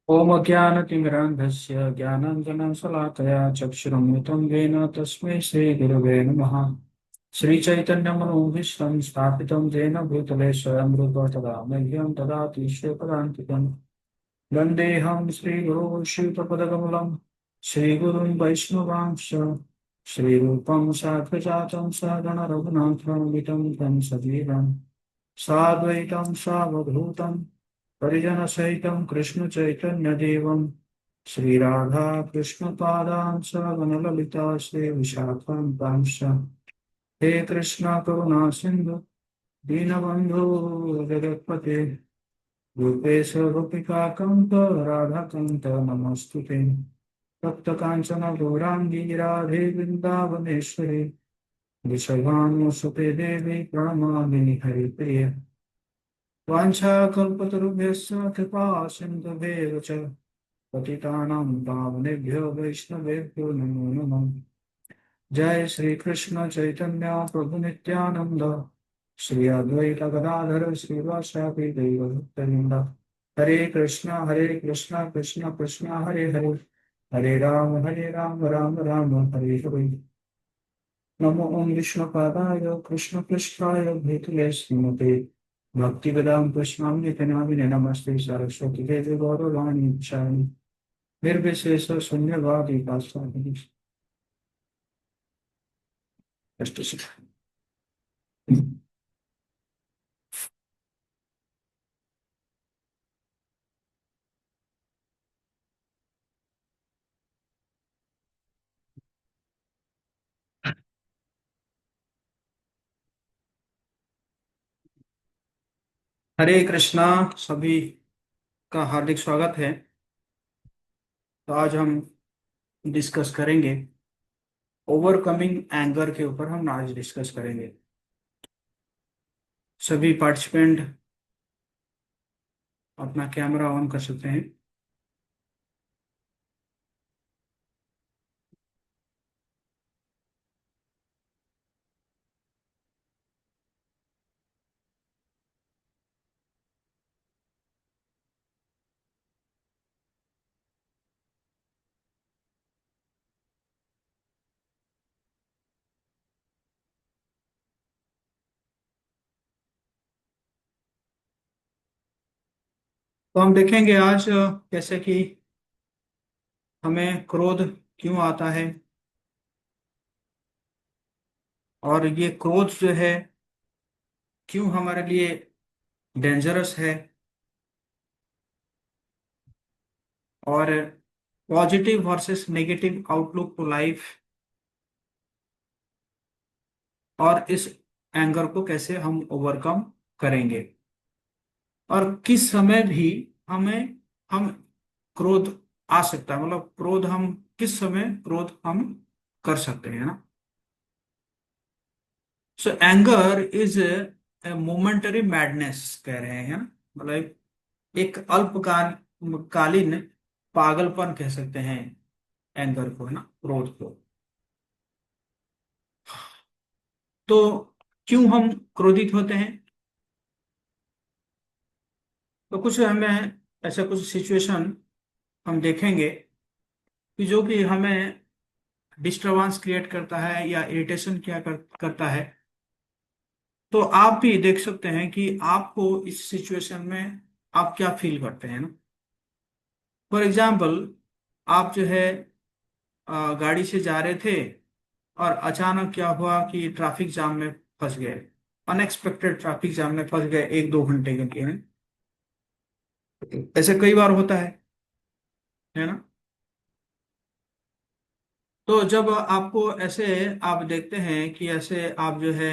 ॐ अज्ञानतिमिरान्धस्य ज्ञानाञ्जनशलाकया चक्षुरुन्मिलितं येन तस्मै श्रीगुरवे नमः। श्रीचैतन्यमनोभीष्टं स्थापितं येन भूतले स्वयं रूपा तदा मह्यं ददाति श्रीपदान्तिकम्। वन्देऽहं श्रीगुरो श्रीपदकमलं श्रीगुरुं वैष्णवांश्च श्रीरूपं साग्रजातं सहगणरघुनाथान्वितं तं सजीवं साद्वैतं सावधूतं परिजनसहितं कृष्णचैतन्यदेवं श्रीराधा कृष्णपादां सगणललिता श्रीविशाखान्तांश्च हे कृष्ण करुणा सिन्धु दीनबन्धो जगत्पते रूपेश गोपिका कान्त राधाकान्त नमोऽस्तुते तप्तकाञ्चन गौराङ्गी राधे वृन्दावनेश्वरी वृषभानुसुते देवी प्रणमामि हरिप्रिये वाञ्छाकल्पतरुभ्यश्च कृपा सिन्धुभ्येव च पतितानां पावनेभ्यो वैष्णवेभ्यो नमो नमः। जय श्री कृष्ण चैतन्य प्रभु नित्यानंद श्री अद्वैत गदाधर श्रीवासादि गौरभक्तवृंद। हरे कृष्णा कृष्ण कृष्ण हरे हरे, हरे राम राम राम हरे हरे। नमो ओम विष्णुपादाय कृष्ण पृष्ठाय भूतले श्रीमते भक्तिवेदांत स्वामी नामिने नमस्ते सरस्वती देवी गौरवाणी चारि निर्विशेष शून्यवादी पाशादि। हरे कृष्णा सभी का हार्दिक स्वागत है। तो आज हम डिस्कस करेंगे ओवरकमिंग एंगर के ऊपर। हम आज डिस्कस करेंगे। सभी पार्टिसिपेंट अपना कैमरा ऑन कर सकते हैं। तो हम देखेंगे आज कैसे कि हमें क्रोध क्यों आता है, और ये क्रोध जो है क्यों हमारे लिए डेंजरस है, और positive versus negative outlook to life, और इस एंगर को कैसे हम ओवरकम करेंगे, और किस समय भी हमें हम क्रोध आ सकता है, मतलब क्रोध हम किस समय क्रोध हम कर सकते हैं ना। सो anger is a momentary madness कह रहे हैं ना, मतलब एक अल्पकालीन पागलपन कह सकते हैं एंगर को, है ना, क्रोध को। तो क्यों हम क्रोधित होते हैं? तो कुछ हमें ऐसा कुछ सिचुएशन हम देखेंगे कि जो कि हमें डिस्टरबेंस क्रिएट करता है या इरिटेशन करता है। तो आप भी देख सकते हैं कि आपको इस सिचुएशन में आप क्या फील करते हैं ना। फॉर एग्जाम्पल, आप जो है गाड़ी से जा रहे थे, और अचानक क्या हुआ कि ट्रैफिक जाम में फंस गए। अनएक्सपेक्टेड ट्रैफिक जाम में फंस गए 1-2 घंटे के लिए। ऐसे कई बार होता है ना। तो जब आपको ऐसे आप देखते हैं कि ऐसे आप जो है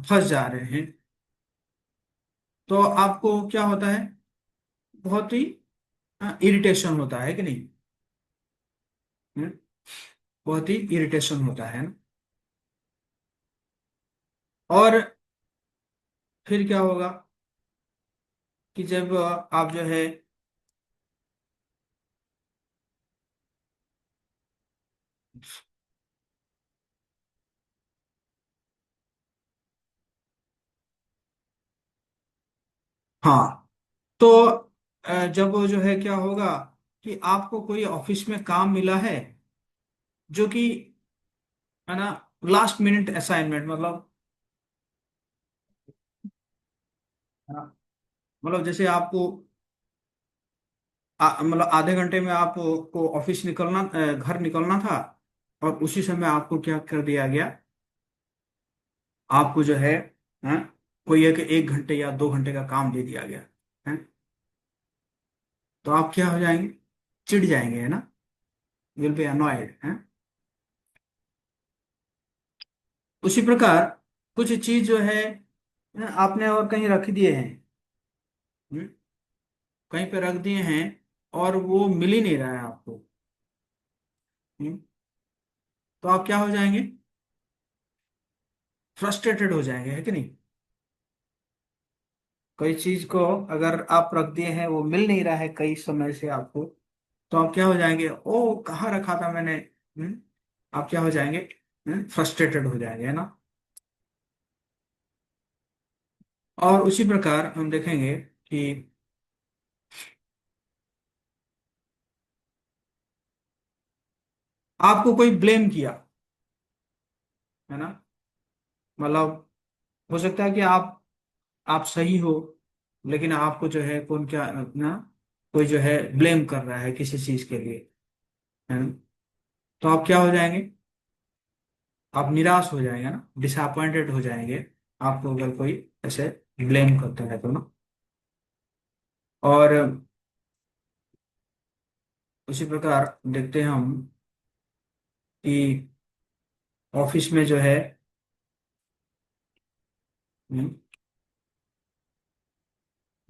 फंस जा रहे हैं, तो आपको क्या होता है? बहुत ही इरिटेशन होता है कि नहीं? हम्म, बहुत ही इरिटेशन होता है ना। और फिर क्या होगा कि जब आप जो है हाँ, तो जब वो जो है क्या होगा कि आपको कोई ऑफिस में काम मिला है जो कि है ना लास्ट मिनट असाइनमेंट, मतलब है ना, मतलब जैसे आपको मतलब आधे घंटे में आपको ऑफिस निकलना, घर निकलना था, और उसी समय आपको क्या कर दिया गया, आपको जो है कोई एक घंटे या 2 घंटे का काम दे दिया गया है। तो आप क्या हो जाएंगे, चिढ़ जाएंगे, है ना, विल बी अनॉयड है। उसी प्रकार कुछ चीज जो है आपने और कहीं रख दिए हैं, हम्म, कहीं पे रख दिए हैं और वो मिल ही नहीं रहा है आपको, हम्म, तो आप क्या हो जाएंगे, फ्रस्ट्रेटेड हो जाएंगे, है कि नहीं। कोई चीज को अगर आप रख दिए हैं, वो मिल नहीं रहा है कई समय से आपको, तो आप क्या हो जाएंगे, ओ कहाँ रखा था मैंने, आप क्या हो जाएंगे, फ्रस्ट्रेटेड हो जाएंगे, है ना। और उसी प्रकार हम देखेंगे कि आपको कोई ब्लेम किया, है ना, मतलब हो सकता है कि आप सही हो, लेकिन आपको जो है कौन क्या ना, कोई जो है ब्लेम कर रहा है किसी चीज के लिए, है ना, तो आप क्या हो जाएंगे, आप निराश हो जाएंगे ना, डिसअपॉइंटेड हो जाएंगे, आपको अगर कोई ऐसे ब्लेम करता है तो ना। और उसी प्रकार देखते हैं हम कि ऑफिस में जो है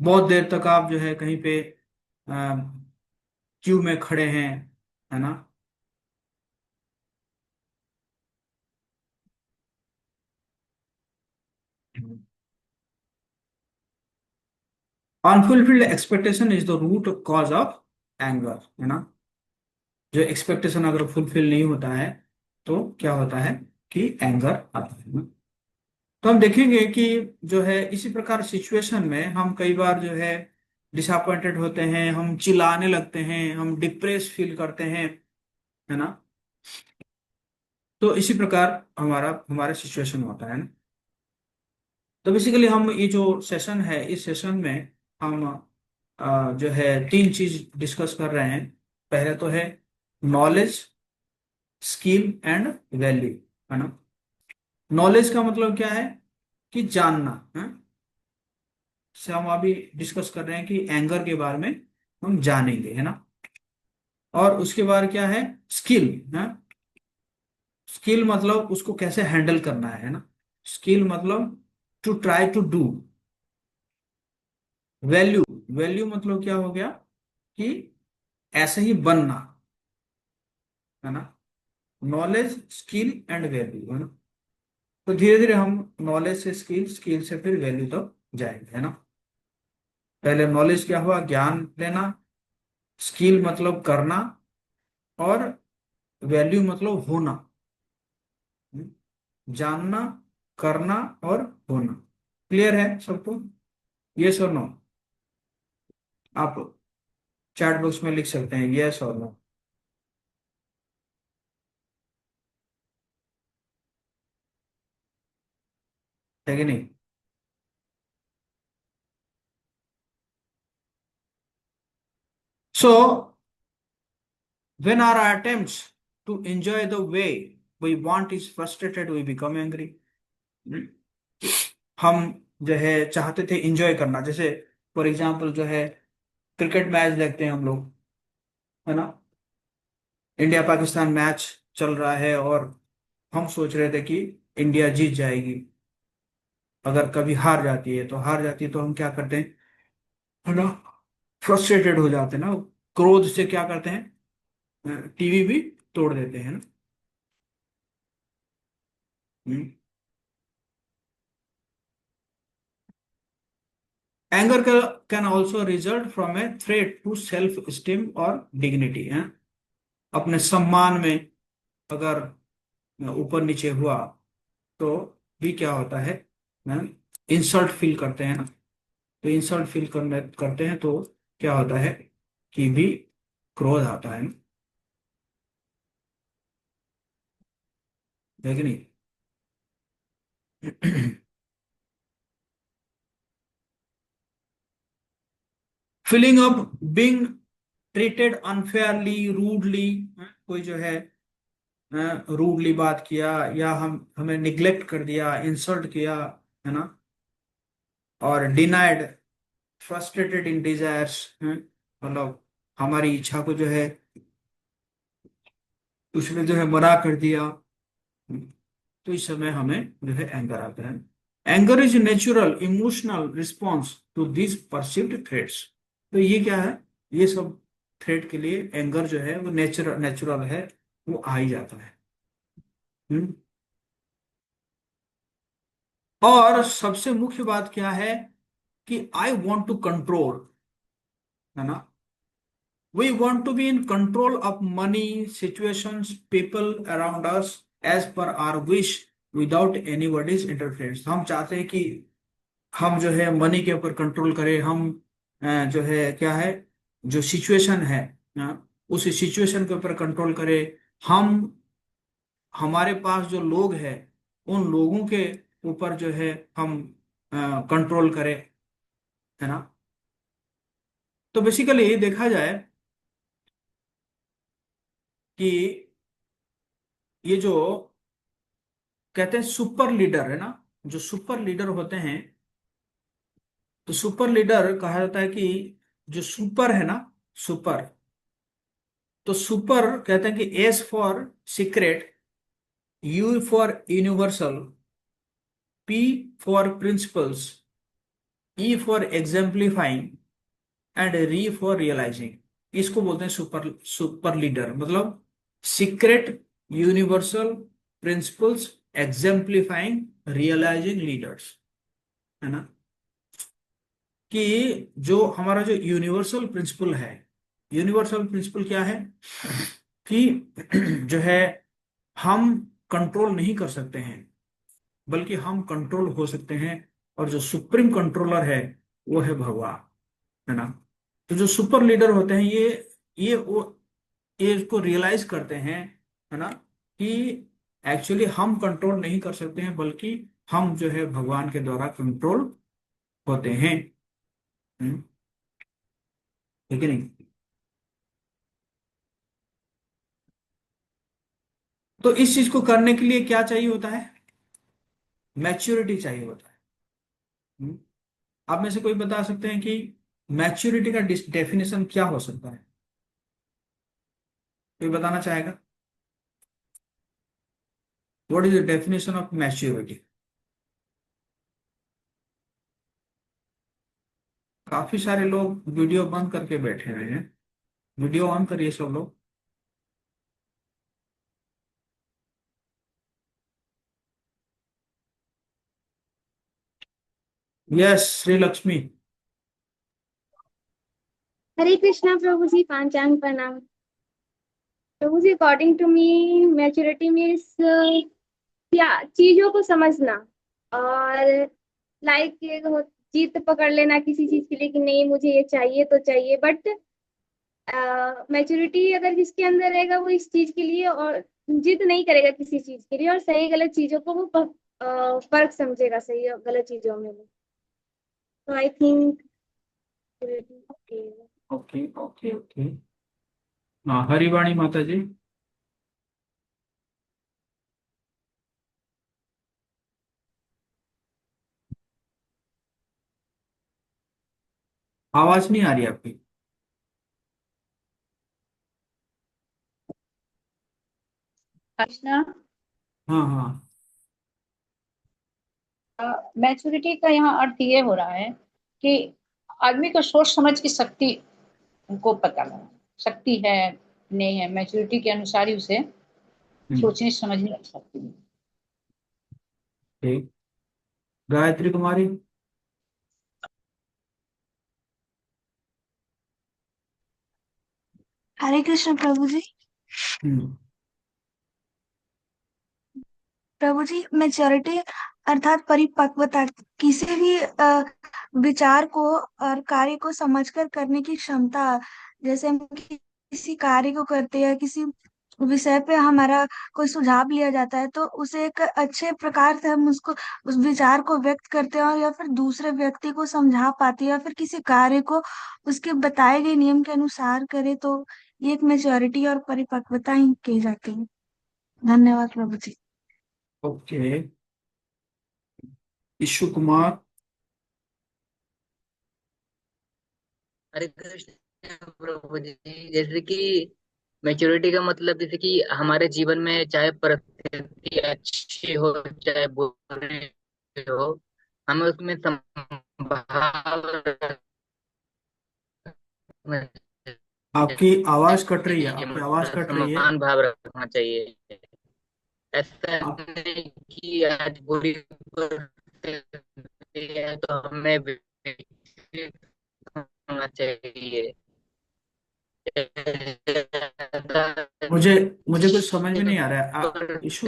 बहुत देर तक आप जो है कहीं पे क्यू में खड़े हैं, है ना। Unfulfilled expectation is the root cause of anger, है ना। जो एक्सपेक्टेशन अगर फुलफिल नहीं होता है तो क्या होता है कि एंगर आता है ना? तो हम देखेंगे कि जो है इसी प्रकार सिचुएशन में हम कई बार जो है डिसअपॉइंटेड होते हैं, हम चिल्लाने लगते हैं, हम डिप्रेस फील करते हैं, है ना। तो इसी प्रकार हमारा सिचुएशन होता है ना। तो बेसिकली हम ये जो सेशन है, इस सेशन में हम जो है 3 चीज डिस्कस कर रहे हैं। पहले तो है नॉलेज, स्किल एंड वैल्यू, है ना। नॉलेज का मतलब क्या है कि जानना है, से हम अभी डिस्कस कर रहे हैं कि एंगर के बारे में हम जानेंगे, है ना। और उसके बाद क्या है, स्किल है। स्किल मतलब उसको कैसे हैंडल करना है ना। स्किल मतलब to try to do. Value, value मतलब क्या हो गया कि ऐसे ही बनना, है ना। नॉलेज, स्किल एंड वैल्यू, है ना। तो धीरे धीरे हम नॉलेज से स्किल, स्किल से फिर वैल्यू तक जाएंगे, है ना। पहले नॉलेज क्या हुआ, ज्ञान लेना, स्किल मतलब करना, और वैल्यू मतलब होना, जानना, करना और होना। क्लियर है सबको, यस और नो। आप चैट बॉक्स में लिख सकते हैं यस और नो, है कि नहीं। सो when our attempts to enjoy the way we want is frustrated, we become angry। हम जो है चाहते थे इंजॉय करना, जैसे फॉर एग्जांपल जो है क्रिकेट मैच देखते हैं हम लोग, है ना। इंडिया पाकिस्तान मैच चल रहा है और हम सोच रहे थे कि इंडिया जीत जाएगी। अगर कभी हार जाती है तो हार जाती है, तो हम क्या करते हैं, है ना, फ्रस्ट्रेटेड हो जाते हैं ना, क्रोध से क्या करते हैं, टीवी भी तोड़ देते हैं ना। हम्म। Anger can also result from a threat to self esteem और डिग्निटी, है। अपने सम्मान में अगर ऊपर नीचे हुआ तो भी क्या होता है, इंसल्ट फील करते हैं ना। तो इंसल्ट फील करते हैं तो क्या होता है कि भी क्रोध आता है कि नहीं? Feeling of being treated unfairly, rudely, कोई जो है रूडली बात किया, या हमें निग्लेक्ट कर दिया, इंसल्ट किया, है ना, और डिनाइड, फ्रस्ट्रेटेड इन डिजायर्स, मतलब हमारी इच्छा को जो है उसने जो है मना कर दिया, तो इस समय हमें जो है एंगर आता है। Anger is natural emotional response to this perceived threats. तो ये क्या है, ये सब थ्रेट के लिए एंगर जो है वो नेचुरल नेचुरल है, वो आ ही जाता है। हम्म। और सबसे मुख्य बात क्या है कि आई वॉन्ट टू कंट्रोल, है ना, we want to be in control of money, situations, people around us, as per our wish, without anybody's interference. हम चाहते हैं कि हम जो है मनी के ऊपर कंट्रोल करें, हम जो है क्या है, जो सिचुएशन है, उस सिचुएशन के ऊपर कंट्रोल करें, हम हमारे पास जो लोग हैं उन लोगों के ऊपर जो है हम कंट्रोल करें, है ना। तो बेसिकली देखा जाए कि ये जो कहते हैं सुपर लीडर, है ना, जो सुपर लीडर होते हैं, तो सुपर लीडर कहा जाता है कि जो सुपर है ना, सुपर, तो सुपर कहते हैं कि S for secret, U for universal, P for principles, E for exemplifying, and R for realizing. इसको बोलते हैं सुपर सुपर लीडर, मतलब secret, universal, principles, exemplifying, realizing leaders, है ना। कि जो हमारा जो यूनिवर्सल प्रिंसिपल है, यूनिवर्सल प्रिंसिपल क्या है कि जो है हम कंट्रोल नहीं कर सकते हैं, बल्कि हम कंट्रोल हो सकते हैं, और जो सुप्रीम कंट्रोलर है वो है भगवान, है ना। तो जो सुपर लीडर होते हैं ये वो ये इसको रियलाइज करते हैं, है ना, कि एक्चुअली हम कंट्रोल नहीं कर सकते हैं, बल्कि हम जो है भगवान के द्वारा कंट्रोल होते हैं। हम्म, ठीक है नहीं? तो इस चीज को करने के लिए क्या चाहिए होता है? मैच्योरिटी चाहिए होता है। हम्म, आप में से कोई बता सकते हैं कि मैच्योरिटी का डेफिनेशन क्या हो सकता है? कोई बताना चाहेगा? What is the definition of maturity? काफी सारे लोग वीडियो बंद करके बैठे हुए हैं, वीडियो ऑन करिए सब लोग। यस, श्री लक्ष्मी। हरे कृष्णा प्रभु जी, पांचांग प्रणाम। प्रभु जी, according to me maturity means क्या, चीजों को समझना, और लाइक जीत पकड़ लेना किसी चीज के लिए कि नहीं मुझे ये चाहिए तो चाहिए, बट मैच्योरिटी अगर जिसके अंदर रहेगा वो इस चीज के लिए और जिद नहीं करेगा किसी चीज के लिए, और सही गलत चीजों को वो फर्क समझेगा सही और गलत चीजों में वो। तो I think okay okay okay. हाँ, हरिवाणी माता जी। आवाज नहीं आ रही आपकी। कृष्णा, हाँ हाँ। मैच्योरिटी का यहाँ अर्थ ये हो रहा है कि आदमी को सोच समझ की शक्ति को पता लगा, शक्ति है नहीं है, मैच्योरिटी के अनुसार ही उसे हम्म, सोचने समझने की शक्ति है। ठीक। गायत्री कुमारी। हरे कृष्ण प्रभु जी। हम्म। प्रभु जी, मैच्योरिटी अर्थात परिपक्वता, किसी भी विचार को और कार्य को समझकर करने की क्षमता। जैसे हम किसी कार्य को करते हैं, किसी विषय पे हमारा कोई सुझाव लिया जाता है, तो उसे एक अच्छे प्रकार से हम उसको उस विचार को व्यक्त करते हैं, और या फिर दूसरे व्यक्ति को समझा पाते हैं, या फिर किसी कार्य को उसके बताए गए नियम के अनुसार करे, तो ये एक मेच्योरिटी और परिपक्वता ही कही जाती है। धन्यवाद प्रभु जी। ओके, ईशु कुमार। हरे कृष्ण प्रभु जी। जैसे कि मैच्योरिटी का मतलब जैसे कि हमारे जीवन में चाहे परिस्थिति अच्छी हो चाहे बुरी हो, हमें उसमें संभाव रखना आपकी आवाज कट रही है, चाहिए, आपकी आवाज मतलब कट रही है। समान भाव रखना चाहिए। ऐसा आप नहीं कि आज बुरी परिस्थिति है तो हमें विकसित होना चाहिए। मुझे मुझे कुछ समझ में नहीं आ रहा है। ईशु,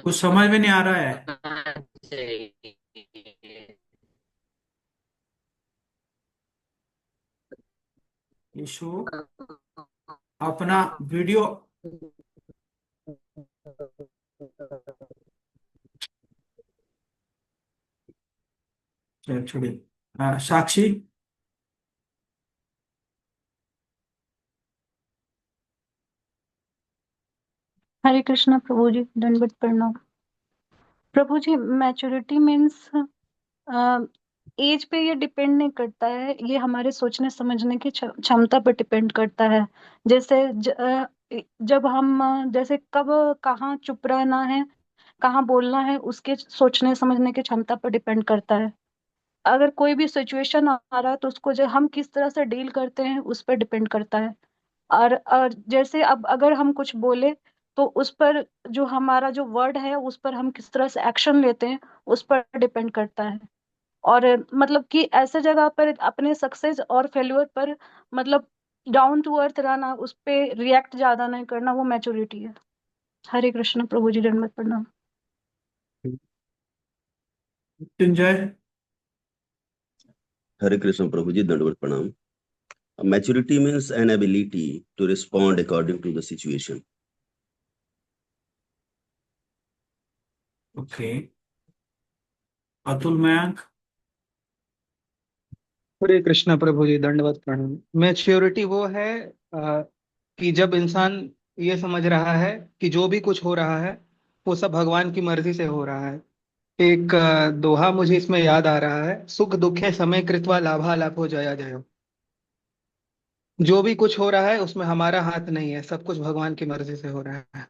कुछ समझ में नहीं आ रहा है। ईशु, अपना वीडियो। चलो छोड़िए। साक्षी। हरे कृष्णा प्रभु जी, दंडवत प्रणाम। प्रभु जी, मैच्योरिटी मीन्स एज पे ये डिपेंड नहीं करता है, ये हमारे सोचने समझने की क्षमता पर डिपेंड करता है। जैसे जब हम जैसे कब कहाँ चुप रहना है, कहाँ बोलना है, उसके सोचने समझने की क्षमता पर डिपेंड करता है। अगर कोई भी सिचुएशन आ रहा है तो उसको जो हम किस तरह से डील करते हैं उस पर डिपेंड करता है। और जैसे अब अगर हम कुछ बोले तो उस पर जो हमारा जो वर्ड है उस पर हम किस तरह से एक्शन लेते हैं उस पर डिपेंड करता है। और मतलब कि ऐसे जगह पर अपने सक्सेस और फेल्योर पर मतलब डाउन टू अर्थ रहना, उस पे रिएक्ट ज्यादा नहीं करना, वो मैच्योरिटी है। हरे कृष्ण प्रभु जी, दंडवत प्रणाम। Mrityunjay. Hare Krishna Prabhuji, Dandavad Pranam. Maturity means an ability to respond according to the situation. Okay, Atul Mayank. Hare Krishna प्रभु जी, दंडवत प्रणाम। मैच्योरिटी वो है कि जब इंसान ये समझ रहा है कि जो भी कुछ हो रहा है वो सब भगवान की मर्जी से हो रहा है। एक दोहा मुझे इसमें याद आ रहा है, सुख दुखे समय कृत्वा लाभा लाभो जया जयो। जो भी कुछ हो रहा है उसमें हमारा हाथ नहीं है, सब कुछ भगवान की मर्जी से हो रहा है।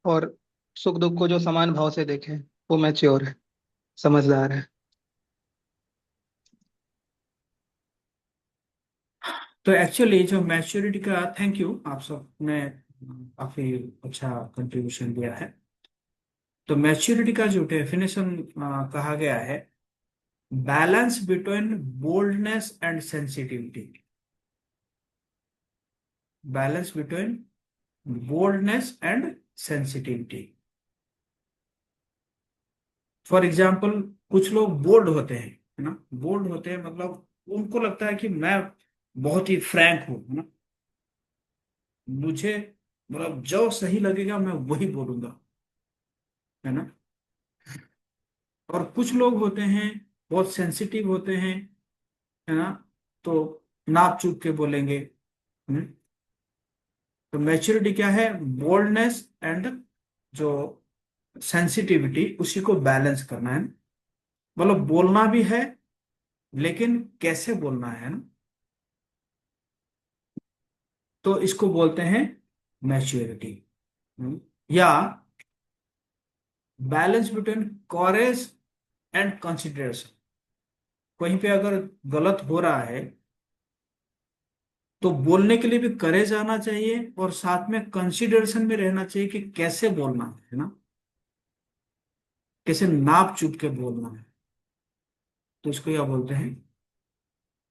और सुख दुख को जो समान भाव से देखे वो मैच्योर है, समझदार है। तो एक्चुअली जो मैच्योरिटी का, थैंक यू, आप सब ने काफी अच्छा कंट्रीब्यूशन दिया है। तो मैच्योरिटी का जो डेफिनेशन कहा गया है, balance between boldness and sensitivity. Balance between boldness and sensitivity. For example, कुछ लोग बोल्ड होते हैं, है ना। बोल्ड होते हैं मतलब उनको लगता है कि मैं बहुत ही फ्रैंक हूं, है ना। मुझे मतलब जो सही लगेगा मैं वही बोलूंगा, है ना। और कुछ लोग होते हैं बहुत सेंसिटिव होते हैं, है ना, तो नाप चुप के बोलेंगे। हम्म। तो मैच्योरिटी क्या है? बोल्डनेस एंड जो सेंसिटिविटी, उसी को बैलेंस करना है। मतलब बोलना भी है लेकिन कैसे बोलना है ना। तो इसको बोलते हैं मैच्योरिटी। या बैलेंस बिटवीन कॉरेज एंड कंसिडरेशन। कहीं पे अगर गलत हो रहा है तो बोलने के लिए भी करेज आना चाहिए और साथ में कंसिडरेशन में रहना चाहिए कि कैसे बोलना है ना, कैसे नाप चुप के बोलना है। तो इसको क्या बोलते हैं?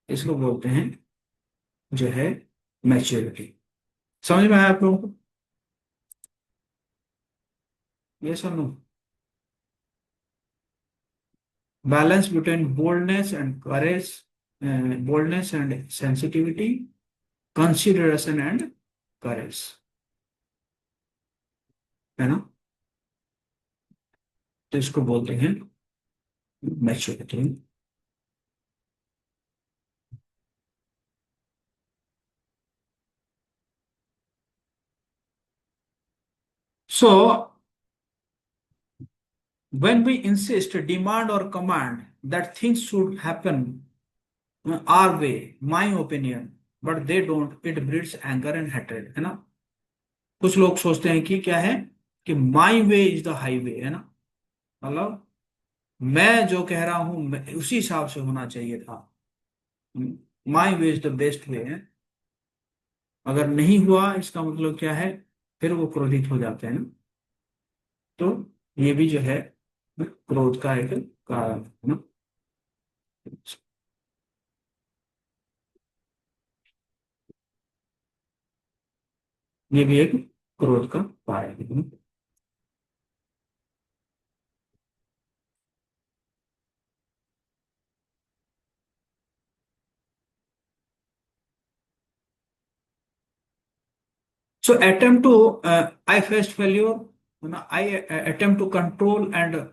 इसको बोलते हैं जो है मैच्योरिटी। समझ में आया आप लोगों को? ये सब no? Balance between boldness and courage, boldness and sensitivity, consideration and courage, है ना? तो इसको बोलते हैं maturity. So when we insist, demand or command that things should happen our way, my opinion, but they don't, it breeds anger and hatred, है ना? कुछ लोग सोचते हैं कि क्या है कि माई वे इज द हाईवे, है ना? मतलब मैं जो कह रहा हूं उसी हिसाब से होना चाहिए था, my way is the best way है। अगर नहीं हुआ इसका मतलब क्या है, फिर वो क्रोधित हो जाते हैं ना। तो ये भी जो है क्रोध का एक कारण है ना। ये भी एक क्रोध का कारण है। So attempt to I faced failure, I attempt to control and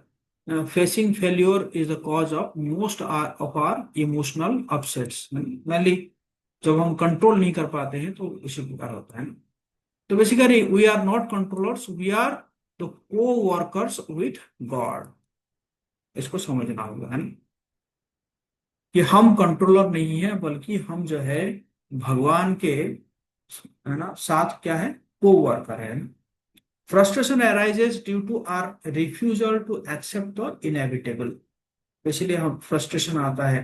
facing failure is the cause of most of our emotional upsets. Mainly जब हम कंट्रोल नहीं कर पाते हैं तो इसी प्रकार होता है ना। तो basically we are not controllers, we are the coworkers with God. इसको समझना होगा, है ना, कि हम कंट्रोलर नहीं है बल्कि हम जो है भगवान के, है ना, साथ क्या है, को वर्कर है। Frustration arises due to our refusal to accept the inevitable. इसलिए हम फ्रस्ट्रेशन आता है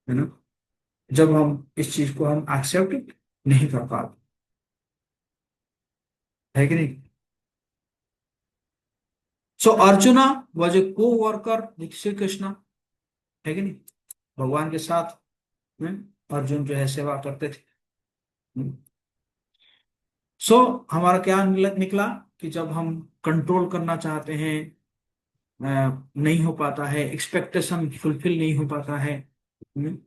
ना, जब हम इस चीज को हम एक्सेप्ट नहीं कर पाते, है कि नहीं। सो अर्जुना वॉज ए को वर्कर विथ श्री कृष्णा, है कि नहीं, भगवान के साथ अर्जुन जो है सेवा करते थे। सो हमारा क्या निकला कि जब हम कंट्रोल करना चाहते हैं, नहीं हो पाता है, एक्सपेक्टेशन फुलफिल नहीं हो पाता है, हम्म,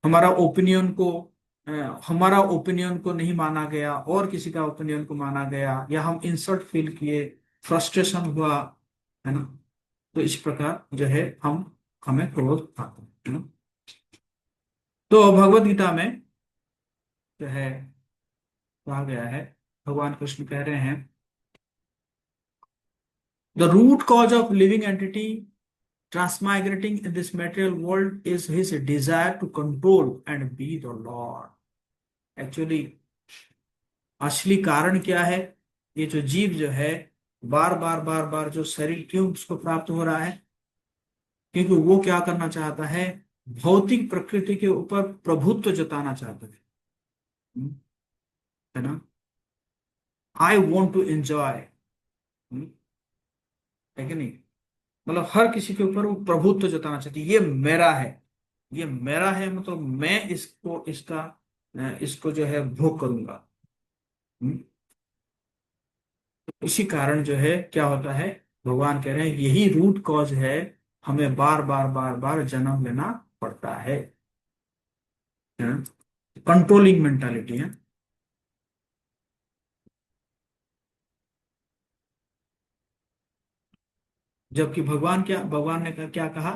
हमारा ओपिनियन को हमारा ओपिनियन को नहीं माना गया और किसी का ओपिनियन को माना गया, या हम इंसल्ट फील किए, फ्रस्ट्रेशन हुआ, है ना, तो इस प्रकार जो है हमें क्रोध आता है ना। तो भगवत गीता में जो है कहा गया है, भगवान कृष्ण कह रहे हैं, the root cause of living entity transmigrating in this material world is his desire to control and be the Lord. Actually, असली कारण क्या है, ये जो जीव जो है बार बार जो शरीर क्यों उसको प्राप्त हो रहा है, क्योंकि वो क्या करना चाहता है, भौतिक प्रकृति के ऊपर प्रभुत्व जताना चाहता है ना। आई वॉन्ट टू एंजॉय, है कि नहीं, मतलब हर किसी के ऊपर वो प्रभुत्व जताना चाहती है, ये मेरा है, ये मेरा है, मतलब मैं इसको जो है भोग करूंगा। इसी कारण जो है क्या होता है, भगवान कह रहे हैं यही रूट कॉज है, हमें बार बार जन्म लेना पड़ता है। कंट्रोलिंग मेंटालिटी है। जबकि भगवान ने क्या कहा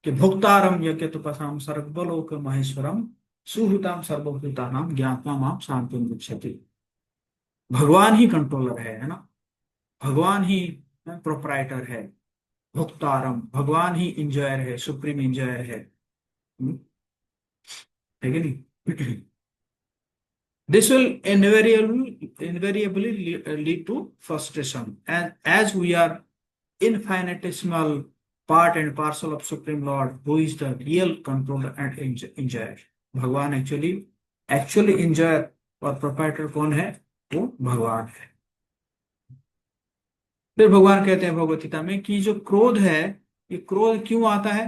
कि भोक्तारम यज्ञ तपसाम सर्वलोक महेश्वरम सुहृताम सर्वभूतानाम ज्ञात्वा माम शांतिं गच्छति। भगवान ही कंट्रोलर है ना, भगवान ही प्रोपराइटर है, भोक्तारम, भगवान ही इंजॉयर है, सुप्रीम इंजॉयर है, है कि नहीं। This will invariably lead to frustration, and as we are infinitesimal part and parcel of Supreme Lord, who is the real controller and enjoyer. भगवान एक्चुअली enjoyer और proprietor कौन है, वो भगवान है। फिर भगवान कहते हैं भगवत गीता में कि जो क्रोध है, ये क्रोध क्यों आता है,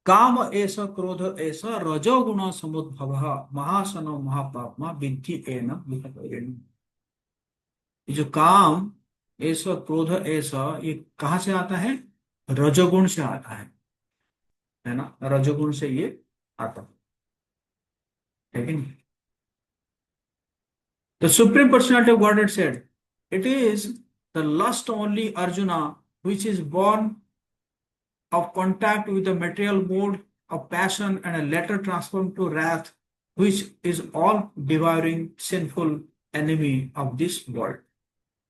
काम एष क्रोध एष रजोगुण समुद्भव महासनो महापापमा विद्धि एन विपरीतम। ये जो काम ऐसा क्रोध ऐसा, ये कहाँ से आता है? रजोगुण से आता है ना, रजोगुण से ये आता है कि नहीं? The Supreme Personality of Godhead said, "It is the lust only, Arjuna, which is born of contact with the material mode of passion and later transformed to wrath, which is all devouring sinful enemy of this world."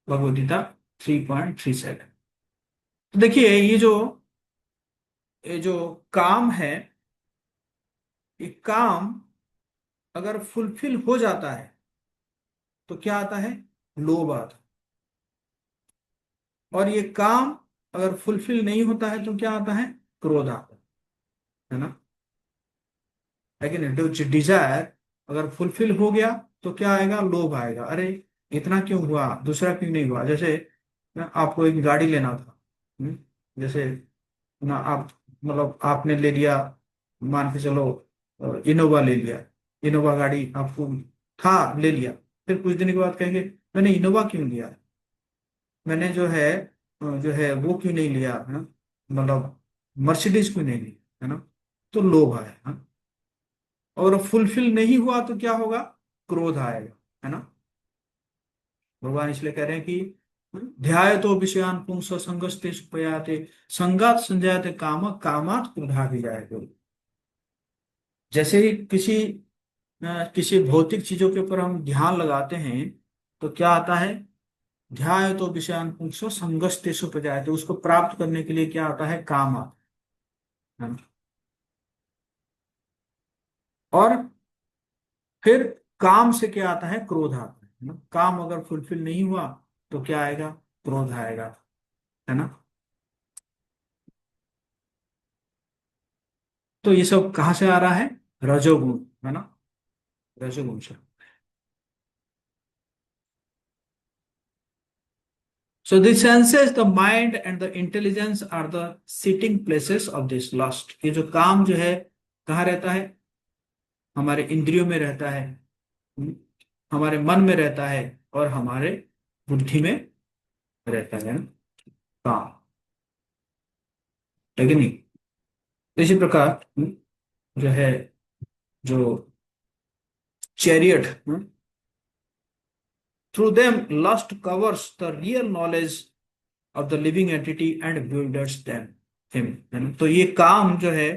Bhagavad Gita 3.37। तो देखिए ये जो काम है, ये काम अगर fulfil हो जाता है तो क्या आता है? लोभ आता है। और ये काम अगर फुलफिल नहीं होता है तो क्या आता है? क्रोध आता है ना। लेकिन डिजायर अगर फुलफिल हो गया तो क्या आएगा? लोभ आएगा। अरे इतना क्यों हुआ, दूसरा क्यों नहीं हुआ? जैसे ना आपको एक गाड़ी लेना था, जैसे ना आप मतलब आपने ले लिया, मान के चलो इनोवा ले लिया, इनोवा गाड़ी आपको था, ले लिया, फिर कुछ दिन के बाद कहेंगे मैंने इनोवा क्यों लिया, मैंने जो है वो क्यों नहीं लिया, है ना, मतलब मर्सिडीज क्यों नहीं ली, है ना। तो लोभ आया, है ना? और फुलफिल नहीं हुआ तो क्या होगा? क्रोध आएगा, है ना। भगवान इसलिए कह रहे हैं कि ध्यायतो विषयान पुंस संगस्ते सुपयाते संगात संजायते काम कामात क्रोधाभिजायते। जैसे ही किसी भौतिक चीजों के ऊपर हम ध्यान लगाते हैं तो क्या आता है? ध्यायतो विषयान पुंस संगस्ते सुपयाते, उसको प्राप्त करने के लिए क्या आता है? काम आता है ना? और फिर काम से क्या आता है? क्रोध आता है ना। काम अगर फुलफिल नहीं हुआ तो क्या आएगा? क्रोध आएगा, है ना। तो ये सब कहां से आ रहा है? रजोगुण, है ना, रजोगुण से। So the senses, the mind and the intelligence are the sitting places of this lust। ये जो काम जो है कहाँ रहता है? हमारे इंद्रियों में रहता है, हमारे मन में रहता है और हमारे बुद्धि में रहता है ना काम, है कि नहीं। तो इसी प्रकार जो है, जो chariot, through them lust covers the real knowledge of the living entity and bewilders them him, है ना। तो ये काम जो है,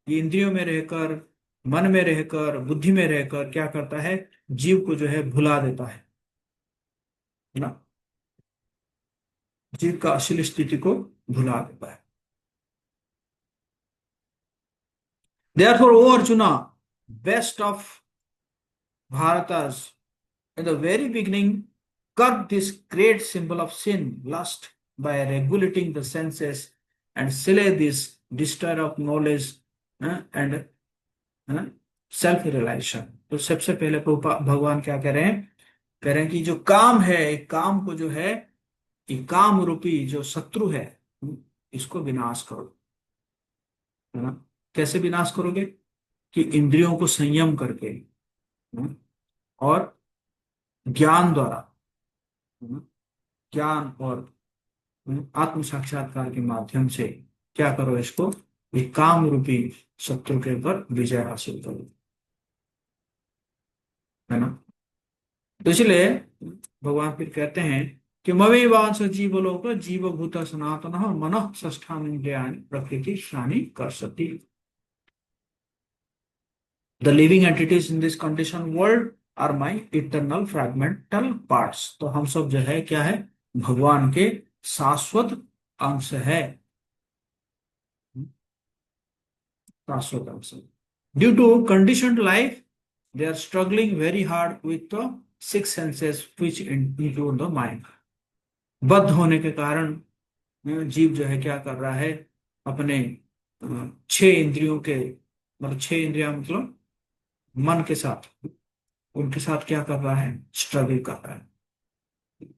ये इंद्रियों में रहकर, मन में रहकर, बुद्धि में रहकर क्या करता है? जीव को जो है भुला देता है ना, जीव का असली स्थिति को भुला देता है। Therefore, O Arjuna, best of Bharatas, in the very beginning, curb this great symbol of sin, lust, by regulating the senses and slay this destroyer of knowledge and self realization. तो सबसे पहले भगवान क्या कह रहे हैं? कह रहे हैं कि जो काम है, काम को जो है, ये काम रूपी जो शत्रु है, इसको विनाश करो, है ना। कैसे विनाश करोगे? कि इंद्रियों को संयम करके और ज्ञान द्वारा, ज्ञान और आत्म साक्षात्कार के माध्यम से क्या करो? इसको, एक काम रूपी शत्रु के ऊपर विजय हासिल करो, है ना। तो इसलिए भगवान फिर कहते हैं कि मवे वांस जीवलोक जीवभूत सनातन मन षष्ठान इंद्रियाणि प्रकृति श्रानी कर्षति। The living entities in this conditioned world are my eternal fragmental parts। तो हम सब जो है क्या है? भगवान के शाश्वत अंश है, शाश्वत अंश। Due to conditioned life, they are struggling very hard with the six senses which include the mind। बद्ध होने के कारण जीव जो है क्या कर रहा है? अपने 6 इंद्रियों के, मतलब 6 इंद्रिया मतलब मन के साथ, उनके साथ क्या कर रहा है? स्ट्रगल कर रहा है।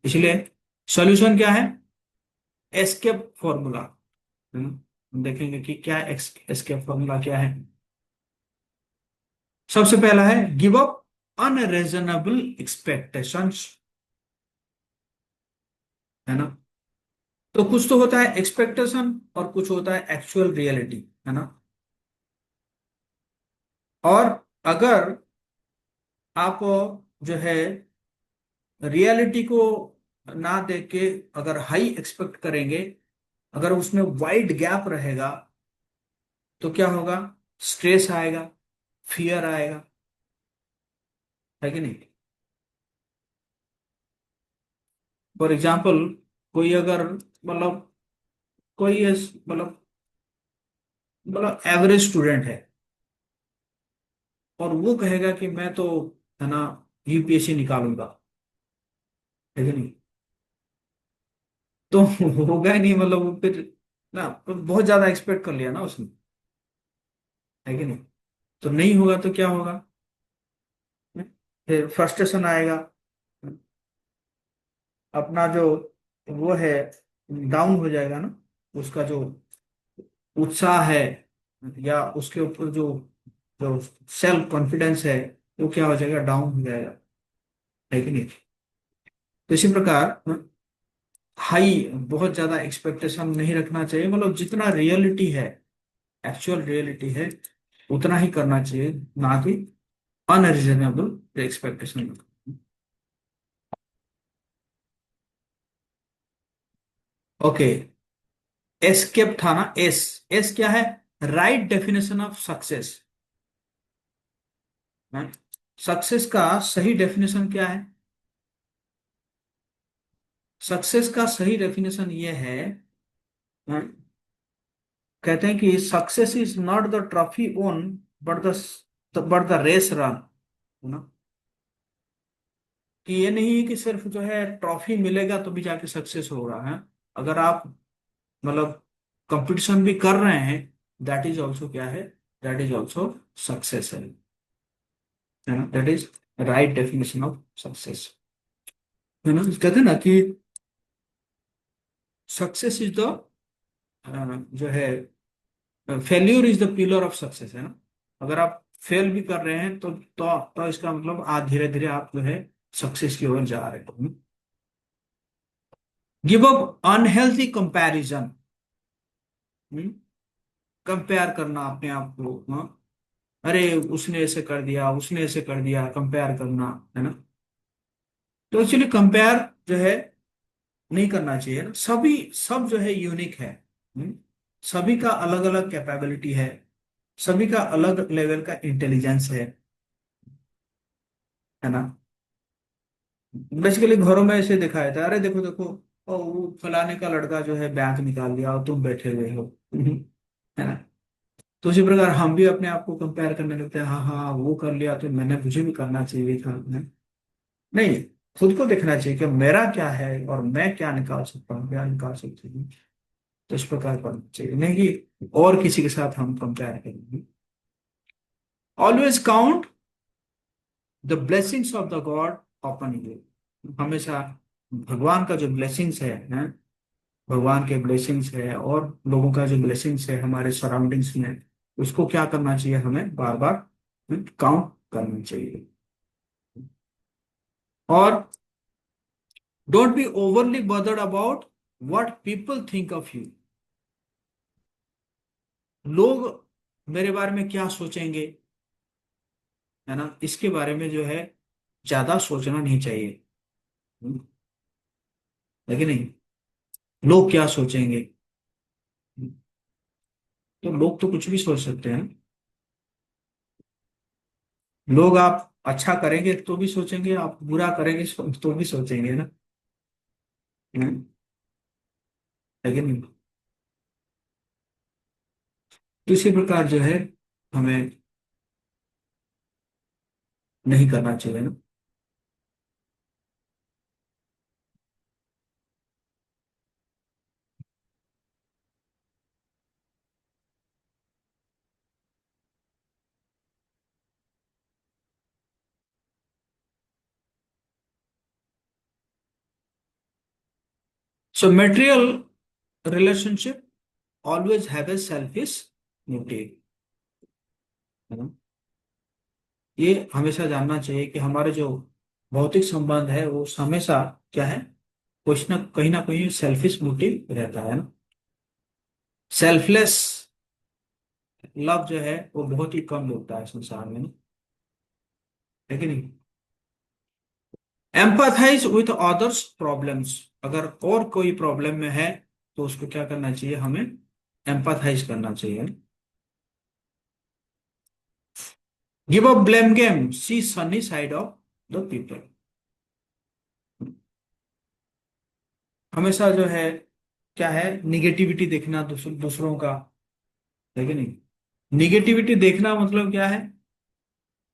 इसलिए सॉल्यूशन क्या है? एस्केप फॉर्मूला, हम देखेंगे कि क्या एस्केप फॉर्मूला क्या है। सबसे पहला है गिव अप अनरीजनेबल एक्सपेक्टेशंस, है ना। तो कुछ तो होता है एक्सपेक्टेशन और कुछ होता है एक्चुअल रियलिटी, है ना। और अगर आप जो है रियलिटी को ना देख के अगर हाई एक्सपेक्ट करेंगे, अगर उसमें वाइड गैप रहेगा तो क्या होगा, स्ट्रेस आएगा, फियर आएगा, है कि नहीं। फॉर एग्जाम्पल कोई अगर मतलब कोई मतलब एवरेज स्टूडेंट है और वो कहेगा कि मैं तो, है ना, यूपीएससी निकालूंगा, है कि नहीं। तो होगा ही नहीं, मतलब वो फिर ना बहुत ज्यादा एक्सपेक्ट कर लिया ना उसने, है कि नहीं। तो नहीं होगा तो क्या होगा, फिर फ्रस्ट्रेशन आएगा, अपना जो वो है डाउन हो जाएगा ना, उसका जो उत्साह है या उसके ऊपर जो जो सेल्फ कॉन्फिडेंस है वो क्या हो जाएगा, डाउन हो जाएगा, है कि नहीं। तो इसी प्रकार हाई बहुत ज्यादा एक्सपेक्टेशन नहीं रखना चाहिए, मतलब जितना रियलिटी है, एक्चुअल रियलिटी है उतना ही करना चाहिए, ना कि अनरीजनेबल एक्सपेक्टेशन। ओके, एस्केप था ना, एस, एस क्या है, right definition of success. Success का सही डेफिनेशन क्या है, सक्सेस का सही डेफिनेशन ये है, हाँ, कहते हैं कि success is not the trophy won but the race run, है ना। कि ये नहीं है कि सिर्फ जो है ट्रॉफी मिलेगा तो भी जाके सक्सेस हो रहा है, अगर आप मतलब कंपटीशन भी कर रहे हैं, दैट इज ऑल्सो क्या है, दैट इज ऑल्सो सक्सेस है ना। That is right definition of success, है ना। कहते हैं ना कि सक्सेस इज द जो है failure is the pillar of success, है ना। अगर आप फेल भी कर रहे हैं तो इसका मतलब आज धीरे धीरे आप जो है सक्सेस की ओर जा रहे हो। Give up unhealthy comparison, compare करना अपने आप को, हाँ? अरे उसने ऐसे कर दिया, उसने ऐसे कर दिया, कंपेयर करना, है ना। तो एक्चुअली कंपेयर जो है नहीं करना चाहिए ना, सभी सब जो है यूनिक है, हम्म? सभी का अलग अलग कैपेबिलिटी है, सभी का अलग लेवल का इंटेलिजेंस है ना। बेसिकली घरों में ऐसे दिखाया था, अरे देखो देखो, ओ वो फलाने का लड़का जो है बैंक निकाल लिया और तुम बैठे हुए हो, है ना। तो उसी प्रकार हम भी अपने आप को कंपेयर करने लगते हैं, हाँ हाँ वो कर लिया तो मैंने मुझे भी करना चाहिए था, है? नहीं, खुद को देखना चाहिए कि मेरा क्या है और मैं क्या निकाल सकता हूँ, क्या निकाल सकती हूँ। तो इस प्रकार करना चाहिए, नहीं कि और किसी के साथ हम कंपेयर करेंगे। Always count the blessings of the God upon you, हमेशा भगवान का जो ब्लेसिंग्स है, भगवान के ब्लेसिंग्स है और लोगों का जो ब्लेसिंग्स है हमारे सराउंडिंग्स में, उसको क्या करना चाहिए, हमें बार बार काउंट करना चाहिए। और don't be overly bothered about what people think of you, लोग मेरे बारे में क्या सोचेंगे, है ना, इसके बारे में जो है ज्यादा सोचना नहीं चाहिए, लेकिन नहीं, लोग क्या सोचेंगे, तो लोग तो कुछ भी सोच सकते हैं। लोग आप अच्छा करेंगे तो भी सोचेंगे, आप बुरा करेंगे तो भी सोचेंगे ना, हम्म, है कि नहीं। तो इसी प्रकार जो है हमें नहीं करना चाहिए ना। So material relationship always have a selfish motive, है ना। ये हमेशा जानना चाहिए कि हमारे जो भौतिक संबंध है वो हमेशा क्या है, कुछ ना कहीं सेल्फिश मोटिव रहता है ना। सेल्फलेस लव जो है वो बहुत ही कम मिलता है संसार में ना, है कि नहीं। एम्पैथाइज विथ अदर्स प्रॉब्लम्स, अगर और कोई प्रॉब्लम में है तो उसको क्या करना चाहिए, हमें एम्पैथाइज करना चाहिए। Give up blame game, see sunny side of the people. हमेशा जो है क्या है, निगेटिविटी देखना दूसरों का, है कि नहीं। निगेटिविटी देखना मतलब क्या है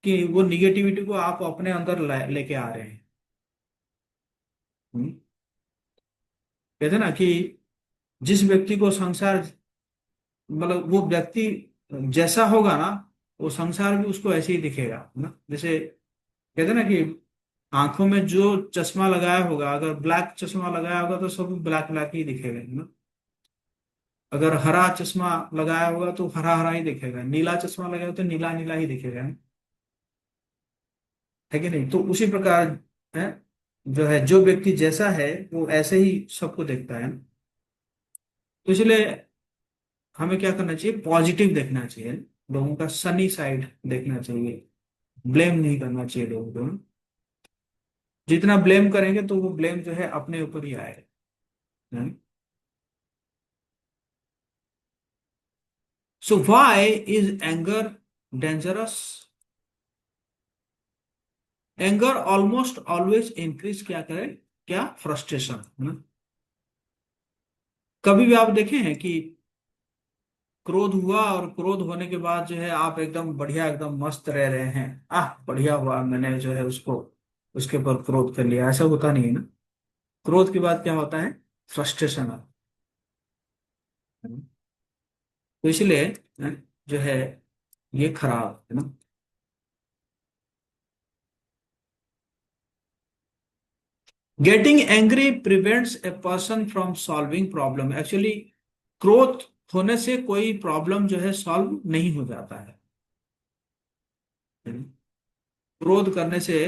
कि वो निगेटिविटी को आप अपने अंदर लेके आ रहे हैं। कहते हैं ना कि जिस व्यक्ति को संसार, मतलब वो व्यक्ति जैसा होगा ना, वो संसार भी उसको ऐसे ही दिखेगा ना। जैसे कहते हैं ना कि आंखों में जो चश्मा लगाया होगा, अगर ब्लैक चश्मा लगाया होगा तो सब ब्लैक ब्लैक ही दिखेगा ना। अगर हरा चश्मा लगाया होगा तो हरा हरा ही दिखेगा, नीला चश्मा लगाया तो नीला नीला ही दिखेगा, है कि नहीं। तो उसी प्रकार है, जो है जो व्यक्ति जैसा है वो ऐसे ही सबको देखता है। तो इसलिए हमें क्या करना चाहिए, पॉजिटिव देखना चाहिए, लोगों का सनी साइड देखना चाहिए, ब्लेम नहीं करना चाहिए लोगों को। जितना ब्लेम करेंगे तो वो ब्लेम जो है अपने ऊपर ही आएगा। So why is anger dangerous. Anger almost always increase क्या करे, क्या, फ्रस्ट्रेशन, है ना। कभी भी आप देखे हैं कि क्रोध हुआ और क्रोध होने के बाद जो है आप एकदम बढ़िया एकदम मस्त रह रहे हैं, बढ़िया हुआ मैंने जो है उसको, उसके ऊपर क्रोध कर लिया, ऐसा होता नहीं है ना। क्रोध के बाद क्या होता है, फ्रस्ट्रेशन आता है। तो इसलिए जो है ये खराब है ना। Getting angry prevents a person from solving problem. Actually क्रोध होने से कोई प्रॉब्लम जो है सॉल्व नहीं हो जाता है। क्रोध करने से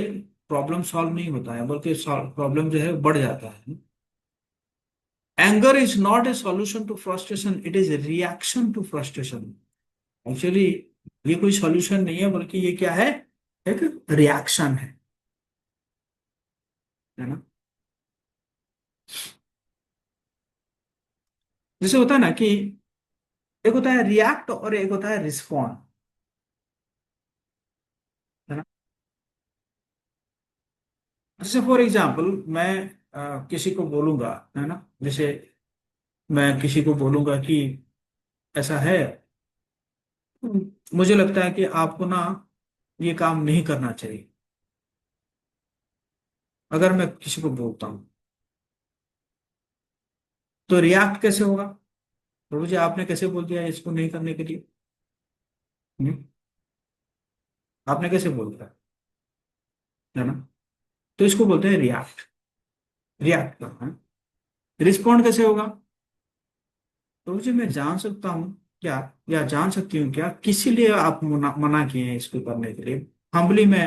प्रॉब्लम सॉल्व नहीं होता है, बल्कि प्रॉब्लम जो है बढ़ जाता है। Anger is not a solution to frustration, it is reaction to frustration. Actually ये कोई सॉल्यूशन नहीं है, बल्कि ये क्या है, एक रिएक्शन है ना। जैसे होता है ना कि एक होता है रिएक्ट और एक होता है रिस्पॉन्ड, है ना। जैसे फॉर एग्जाम्पल मैं किसी को बोलूंगा, है ना। जैसे मैं किसी को बोलूंगा कि ऐसा है, मुझे लगता है कि आपको ना ये काम नहीं करना चाहिए। अगर मैं किसी को बोलता हूँ तो रिएक्ट कैसे होगा, तो मुझे आपने कैसे बोल दिया इसको नहीं करने के लिए। हम्म? आपने कैसे बोल दिया, है ना। तो इसको बोलते हैं रिएक्ट, रिएक्ट करना। रिस्पॉन्ड कैसे होगा, तो मुझे मैं जान सकता हूँ क्या, या जान सकती हूँ क्या, किसी लिए आप मना किए हैं इसको करने के लिए। हम्बली मैं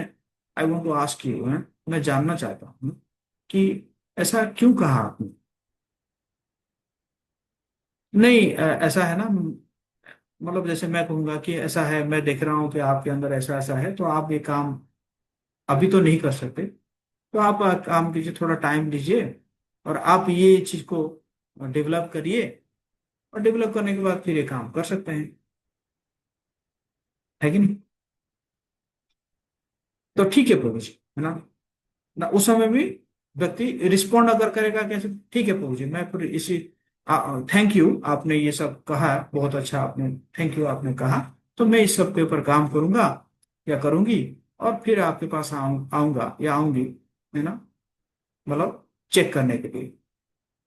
I want to ask you, है, मैं जानना चाहता हूँ कि ऐसा क्यों कहा आपने। नहीं ऐसा है ना, मतलब जैसे मैं कहूंगा कि ऐसा है, मैं देख रहा हूँ कि आपके अंदर ऐसा ऐसा है, तो आप ये काम अभी तो नहीं कर सकते, तो आप काम कीजिए, थोड़ा टाइम लीजिए और आप ये चीज को डेवलप करिए, और डेवलप करने के बाद फिर ये काम कर सकते हैं, है कि नहीं। तो ठीक है प्रभु जी, है ना। ना उस समय भी व्यक्ति रिस्पॉन्ड अगर करेगा कैसे, ठीक है प्रभु जी, मैं फिर इसी थैंक यू आपने ये सब कहा, बहुत अच्छा आपने, थैंक यू आपने कहा, तो मैं इस सब के ऊपर काम करूंगा या करूंगी, और फिर आपके पास आऊंगा या आऊंगी, है ना, मतलब चेक करने के लिए।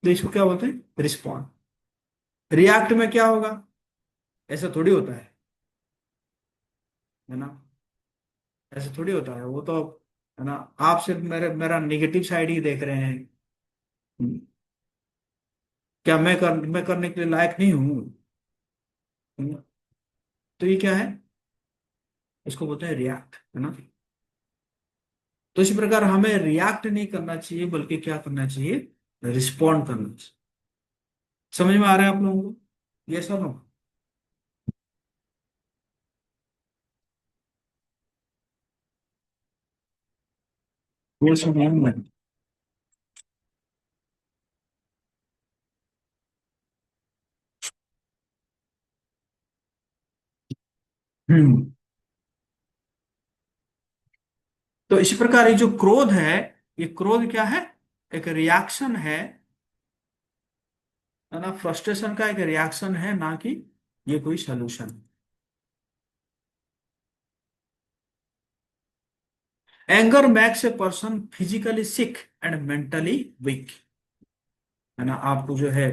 तो इसको क्या बोलते हैं, रिस्पॉन्ड। रिएक्ट में क्या होगा, ऐसा थोड़ी होता है ना, ऐसे थोड़ी होता है, वो तो, है ना, आप सिर्फ मेरा नेगेटिव साइड ही देख रहे हैं। हम्म, क्या मैं करने के लिए लायक नहीं हूँ, तो ये क्या है, इसको बोलते हैं रिएक्ट, है ना। तो इसी प्रकार हमें रिएक्ट नहीं करना चाहिए, बल्कि क्या करना चाहिए, रिस्पॉन्ड करना चाहिए। समझ में आ रहा है आप लोगों को, ये सब हम। ये सब हम। हम्म। तो इसी प्रकार ये जो क्रोध है, ये क्रोध क्या है, एक रिएक्शन है ना, फ्रस्ट्रेशन का एक रिएक्शन है, ना कि ये कोई solution. Anger makes a person physically sick and mentally weak, है ना। आपको जो है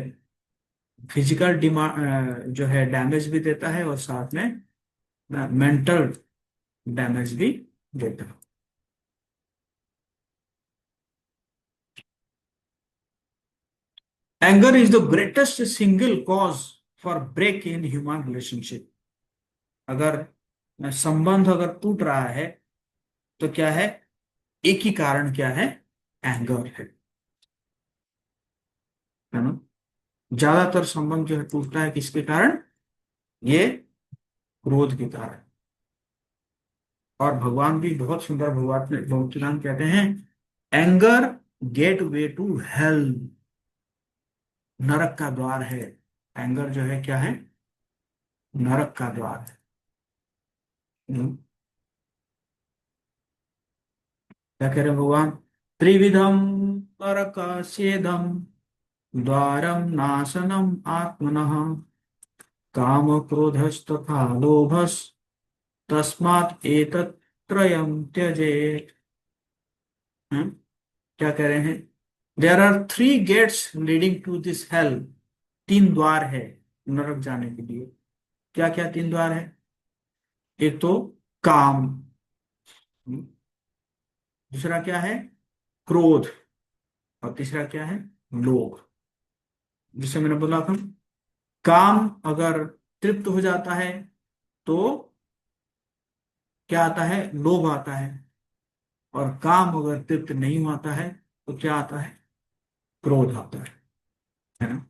फिजिकल डिमांड जो है डैमेज भी देता है, और साथ में मेंटल डैमेज भी देता है। Anger is the greatest single cause for break in human relationship. अगर संबंध अगर टूट रहा है तो क्या है, एक ही कारण क्या है, एंगर है ना। ज्यादातर संबंध जो है टूटता है किसके कारण, ये क्रोध के कारण। और भगवान भी बहुत सुंदर, भगवान भगवान कहते हैं, anger gateway to hell, नरक का द्वार है। एंगर जो है क्या है, नरक का द्वार है। हम्म, क्या कह रहे हैं भगवान, त्रिविधम नरक सेदम द्वारम नाशनम आत्मनः काम क्रोधस्तथा लोभस तस्मात् एतत् त्रयं त्यजेत्। हम्म, क्या कह रहे हैं, there are three gates leading to this hell. तीन द्वार है नरक जाने के लिए। क्या क्या तीन द्वार है, एक तो काम, दूसरा क्या है, क्रोध, और तीसरा क्या है, लोभ। जिसे मैंने बोला था, काम अगर तृप्त हो जाता है तो क्या आता है, लोभ आता है। और काम अगर तृप्त नहीं होता है तो क्या आता है, क्रोध आता है ना।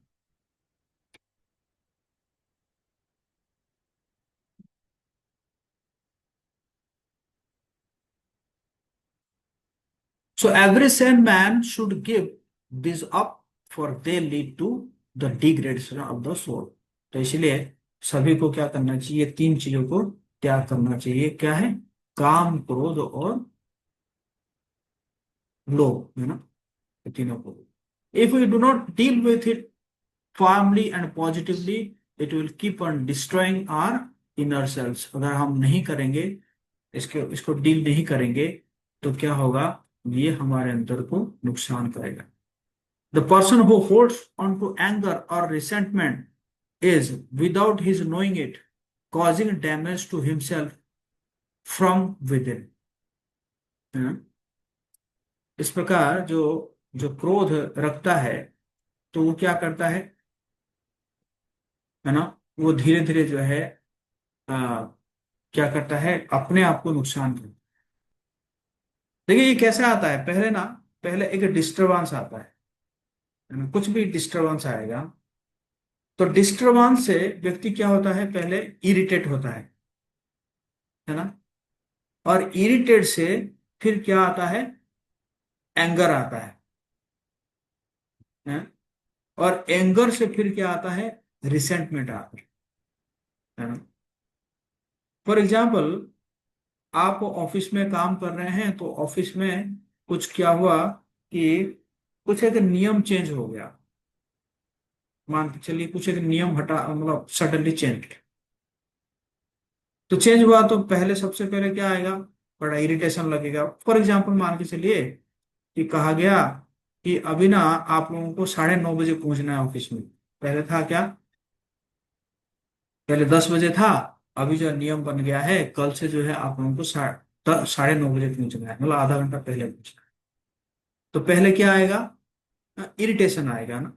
So every sane man should give this up, for they lead to the degradation of the soul. तो इसलिए सभी को क्या करना चाहिए, तीन चीजों को त्याग करना चाहिए। क्या है, काम, क्रोध और लोभ, है ना, ये तीनों को। If we do not deal with it firmly and positively, it will keep on destroying our inner selves. अगर हम नहीं करेंगे, इसको डील नहीं करेंगे, तो क्या होगा, ये हमारे अंदर को नुकसान करेगा। The person who holds on to anger or resentment is, without his knowing it, causing damage to himself from within, है ना? इस प्रकार जो जो क्रोध रखता है, तो वो क्या करता है ना, वो धीरे धीरे जो है आ, क्या करता है, अपने आप को नुकसान करता है। देखिए ये कैसे आता है, पहले ना, पहले एक डिस्टरबेंस आता है ना, कुछ भी डिस्टरबेंस आएगा तो डिस्टरबेंस से व्यक्ति क्या होता है, पहले इरिटेट होता है ना। और इरिटेट से फिर क्या आता है, एंगर आता है? और एंगर से फिर क्या आता है, रिसेंटमेंट आता है ना। फॉर एग्जाम्पल, आप ऑफिस में काम कर रहे हैं, तो ऑफिस में कुछ क्या हुआ कि कुछ एक नियम चेंज हो गया, मान के चलिए कुछ एक नियम हटा, मतलब सडनली चेंज। तो चेंज हुआ तो पहले, सबसे पहले क्या आएगा, बड़ा इरिटेशन लगेगा। फॉर एग्जाम्पल मान के चलिए कि कहा गया कि अभी ना आप लोगों को 9:30 बजे पहुंचना है ऑफिस में। पहले था क्या, पहले 10 बजे था, अभी जो नियम बन गया है कल से जो है आप लोगों को 9:30 बजे पहुंचना है, मतलब आधा घंटा पहले पहुंचना है। तो पहले क्या आएगा, इरिटेशन आएगा ना,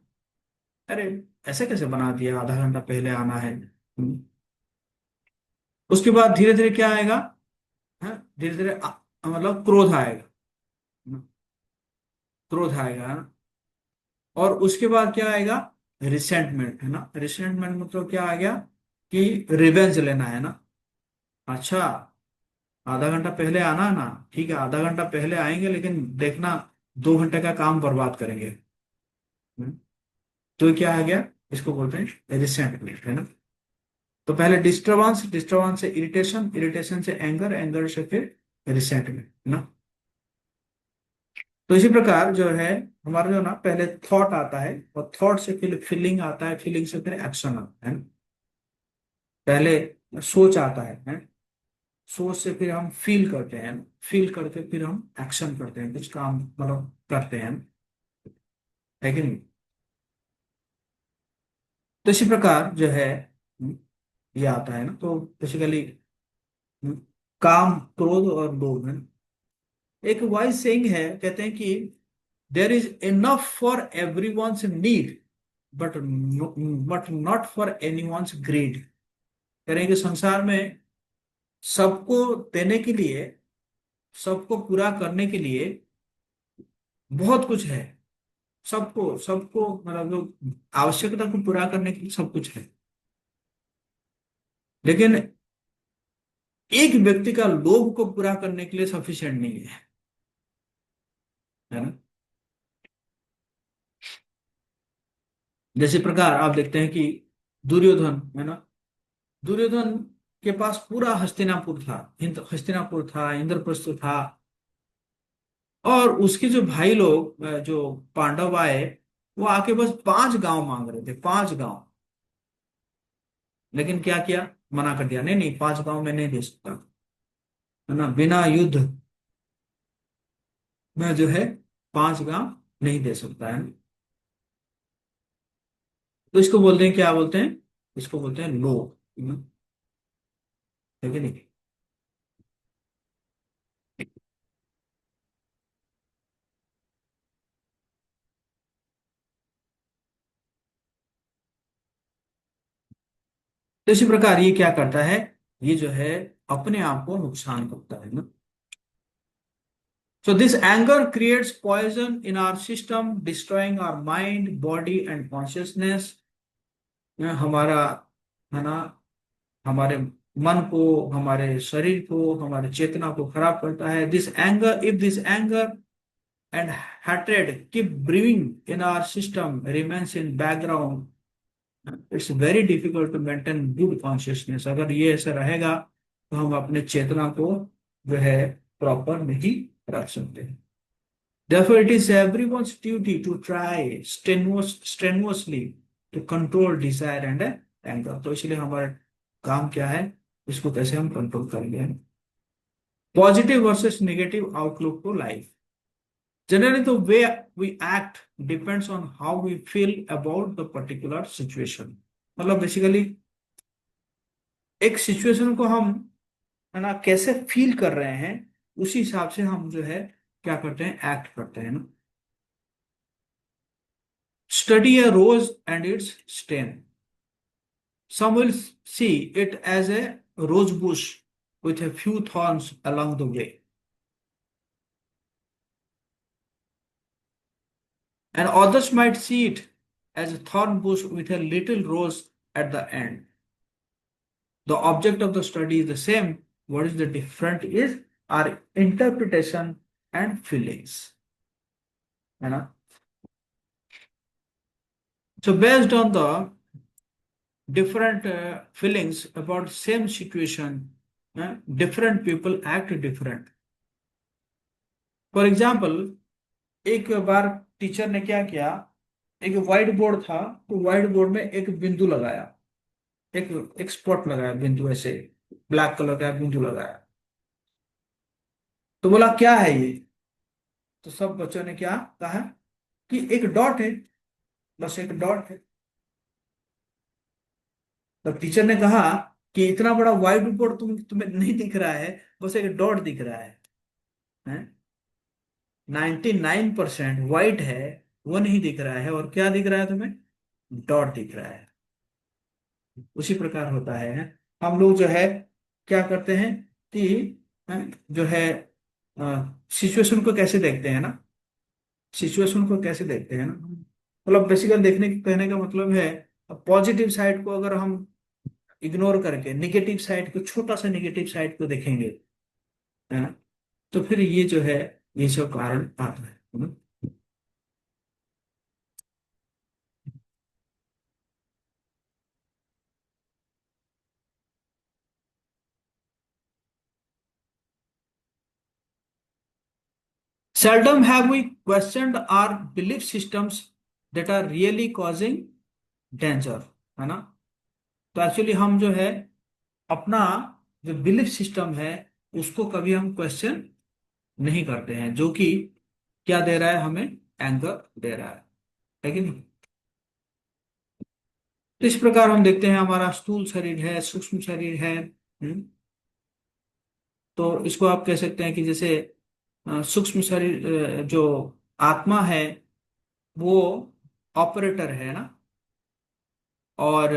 अरे ऐसे कैसे बना दिया, आधा घंटा पहले आना है। उसके बाद धीरे धीरे क्या आएगा, धीरे धीरे मतलब क्रोध आएगा, क्रोध आएगा, है ना। और उसके बाद क्या आएगा, रिसेंटमेंट, है ना। रिसेंटमेंट मतलब क्या आ गया कि रिवेंज लेना है ना। अच्छा, आधा घंटा पहले आना है ना, ठीक है, आधा घंटा पहले आएंगे, लेकिन देखना 2 घंटे का काम बर्बाद करेंगे। हम्म, तो क्या आ गया, इसको बोलते हैं रिसेंटमेंट, है ना। तो पहले डिस्टर्बेंस, डिस्टर्बेंस से इरिटेशन, इरिटेशन से एंगर, एंगर से फिर रिसेंटमेंट, है ना। तो इसी प्रकार जो है हमारा जो ना पहले थॉट आता है, और थॉट से फिर फीलिंग आता है, फीलिंग से फिर एक्शन आता है ना? पहले सोच आता है, सोच से फिर हम फील करते हैं, फील करके फिर हम एक्शन करते हैं, कुछ काम मतलब करते हैं, है कि नहीं। तो इसी प्रकार जो है ये आता है ना। तो बेसिकली काम, क्रोध और लोभ, है ना। एक वाइज सेइंग है, कहते हैं कि there is enough for everyone's need, but but not for anyone's greed. कह रहे हैं कि संसार में सबको देने के लिए, सबको पूरा करने के लिए बहुत कुछ है। सबको सबको मतलब जो आवश्यकता को पूरा करने के लिए सब कुछ है, लेकिन एक व्यक्ति का लोभ को पूरा करने के लिए सफिशिएंट नहीं है ना। जैसे प्रकार आप देखते हैं कि दुर्योधन, है ना। दुर्योधन के पास पूरा हस्तिनापुर था, हस्तिनापुर था, इंद्रप्रस्थ था। और उसके जो भाई लोग जो पांडव आए, वो आके बस 5 गांव मांग रहे थे, 5 गांव। लेकिन क्या किया, मना कर दिया, नहीं नहीं 5 गांव में नहीं दे सकता, है ना। बिना युद्ध में जो है 5 गांव नहीं दे सकता है। तो इसको बोलते हैं, क्या बोलते हैं, इसको बोलते हैं लोभ, है कि नहीं। तो इसी प्रकार ये क्या करता है, ये जो है अपने आप को नुकसान करता है ना। So this anger creates poison in our system, destroying our mind, body and consciousness. हमारा, है ना, हमारे मन को, हमारे शरीर को, हमारे चेतना को खराब करता है। This anger, if this anger and hatred keep brewing in our system, remains in background, it's very difficult to maintain good consciousness. अगर ये ऐसा रहेगा तो हम अपने चेतना को जो है प्रॉपर नहीं रख सकते। Therefore, it is everyone's duty to try strenuously to control desire and anger. तो इसलिए हमारा काम क्या है, इसको कैसे हम कंट्रोल करेंगे। Positive versus negative outlook to life. Generally, the way we act depends on how we feel about the particular situation. मतलब बेसिकली एक सिचुएशन को हम, है ना, कैसे फील कर रहे हैं, उसी हिसाब से हम जो है क्या करते हैं, एक्ट करते हैं ना। Study a rose and its stem. Some will see it as a rose bush with a few thorns along the way, and others might see it as a thorn bush with a little rose at the end. The object of the study is the same. What is the different is our interpretation and feelings, है ना। So based on the different feelings about same situation, different people act different. For example, एक बार teacher ने क्या किया, एक white board था, तो white board में एक बिंदु लगाया, एक स्पॉट लगाया, बिंदु ऐसे ब्लैक कलर का बिंदु लगाया। तो बोला क्या है ये, तो सब बच्चों ने क्या कहा कि एक डॉट है, बस एक डॉट है। तब टीचर ने कहा कि इतना बड़ा व्हाइट बोर्ड तुम्हें नहीं दिख रहा है, बस एक डॉट दिख रहा है, 99% व्हाइट है, वो नहीं दिख रहा है, और क्या दिख रहा है तुम्हें, डॉट दिख रहा है। उसी प्रकार होता है, हम लोग जो है क्या करते हैं कि जो है सिचुएशन को कैसे देखते हैं ना, सिचुएशन को कैसे देखते हैं ना, मतलब बेसिकली देखने कहने का मतलब है पॉजिटिव साइड को अगर हम इग्नोर करके नेगेटिव साइड को, छोटा सा नेगेटिव साइड को देखेंगे, है ना, तो फिर ये जो है ये सब कारण आता है ना? Seldom have we questioned our belief systems that are really causing danger, है ना। तो एक्चुअली हम जो है अपना जो बिलीफ सिस्टम है उसको कभी हम क्वेश्चन नहीं करते हैं, जो कि क्या दे रहा है हमें, एंगर दे रहा है कि नहीं। तो इस प्रकार हम देखते हैं हमारा स्थूल शरीर है, सूक्ष्म शरीर है। तो इसको आप कह सकते हैं कि जैसे सूक्ष्म शरीर, जो आत्मा है वो ऑपरेटर है ना, और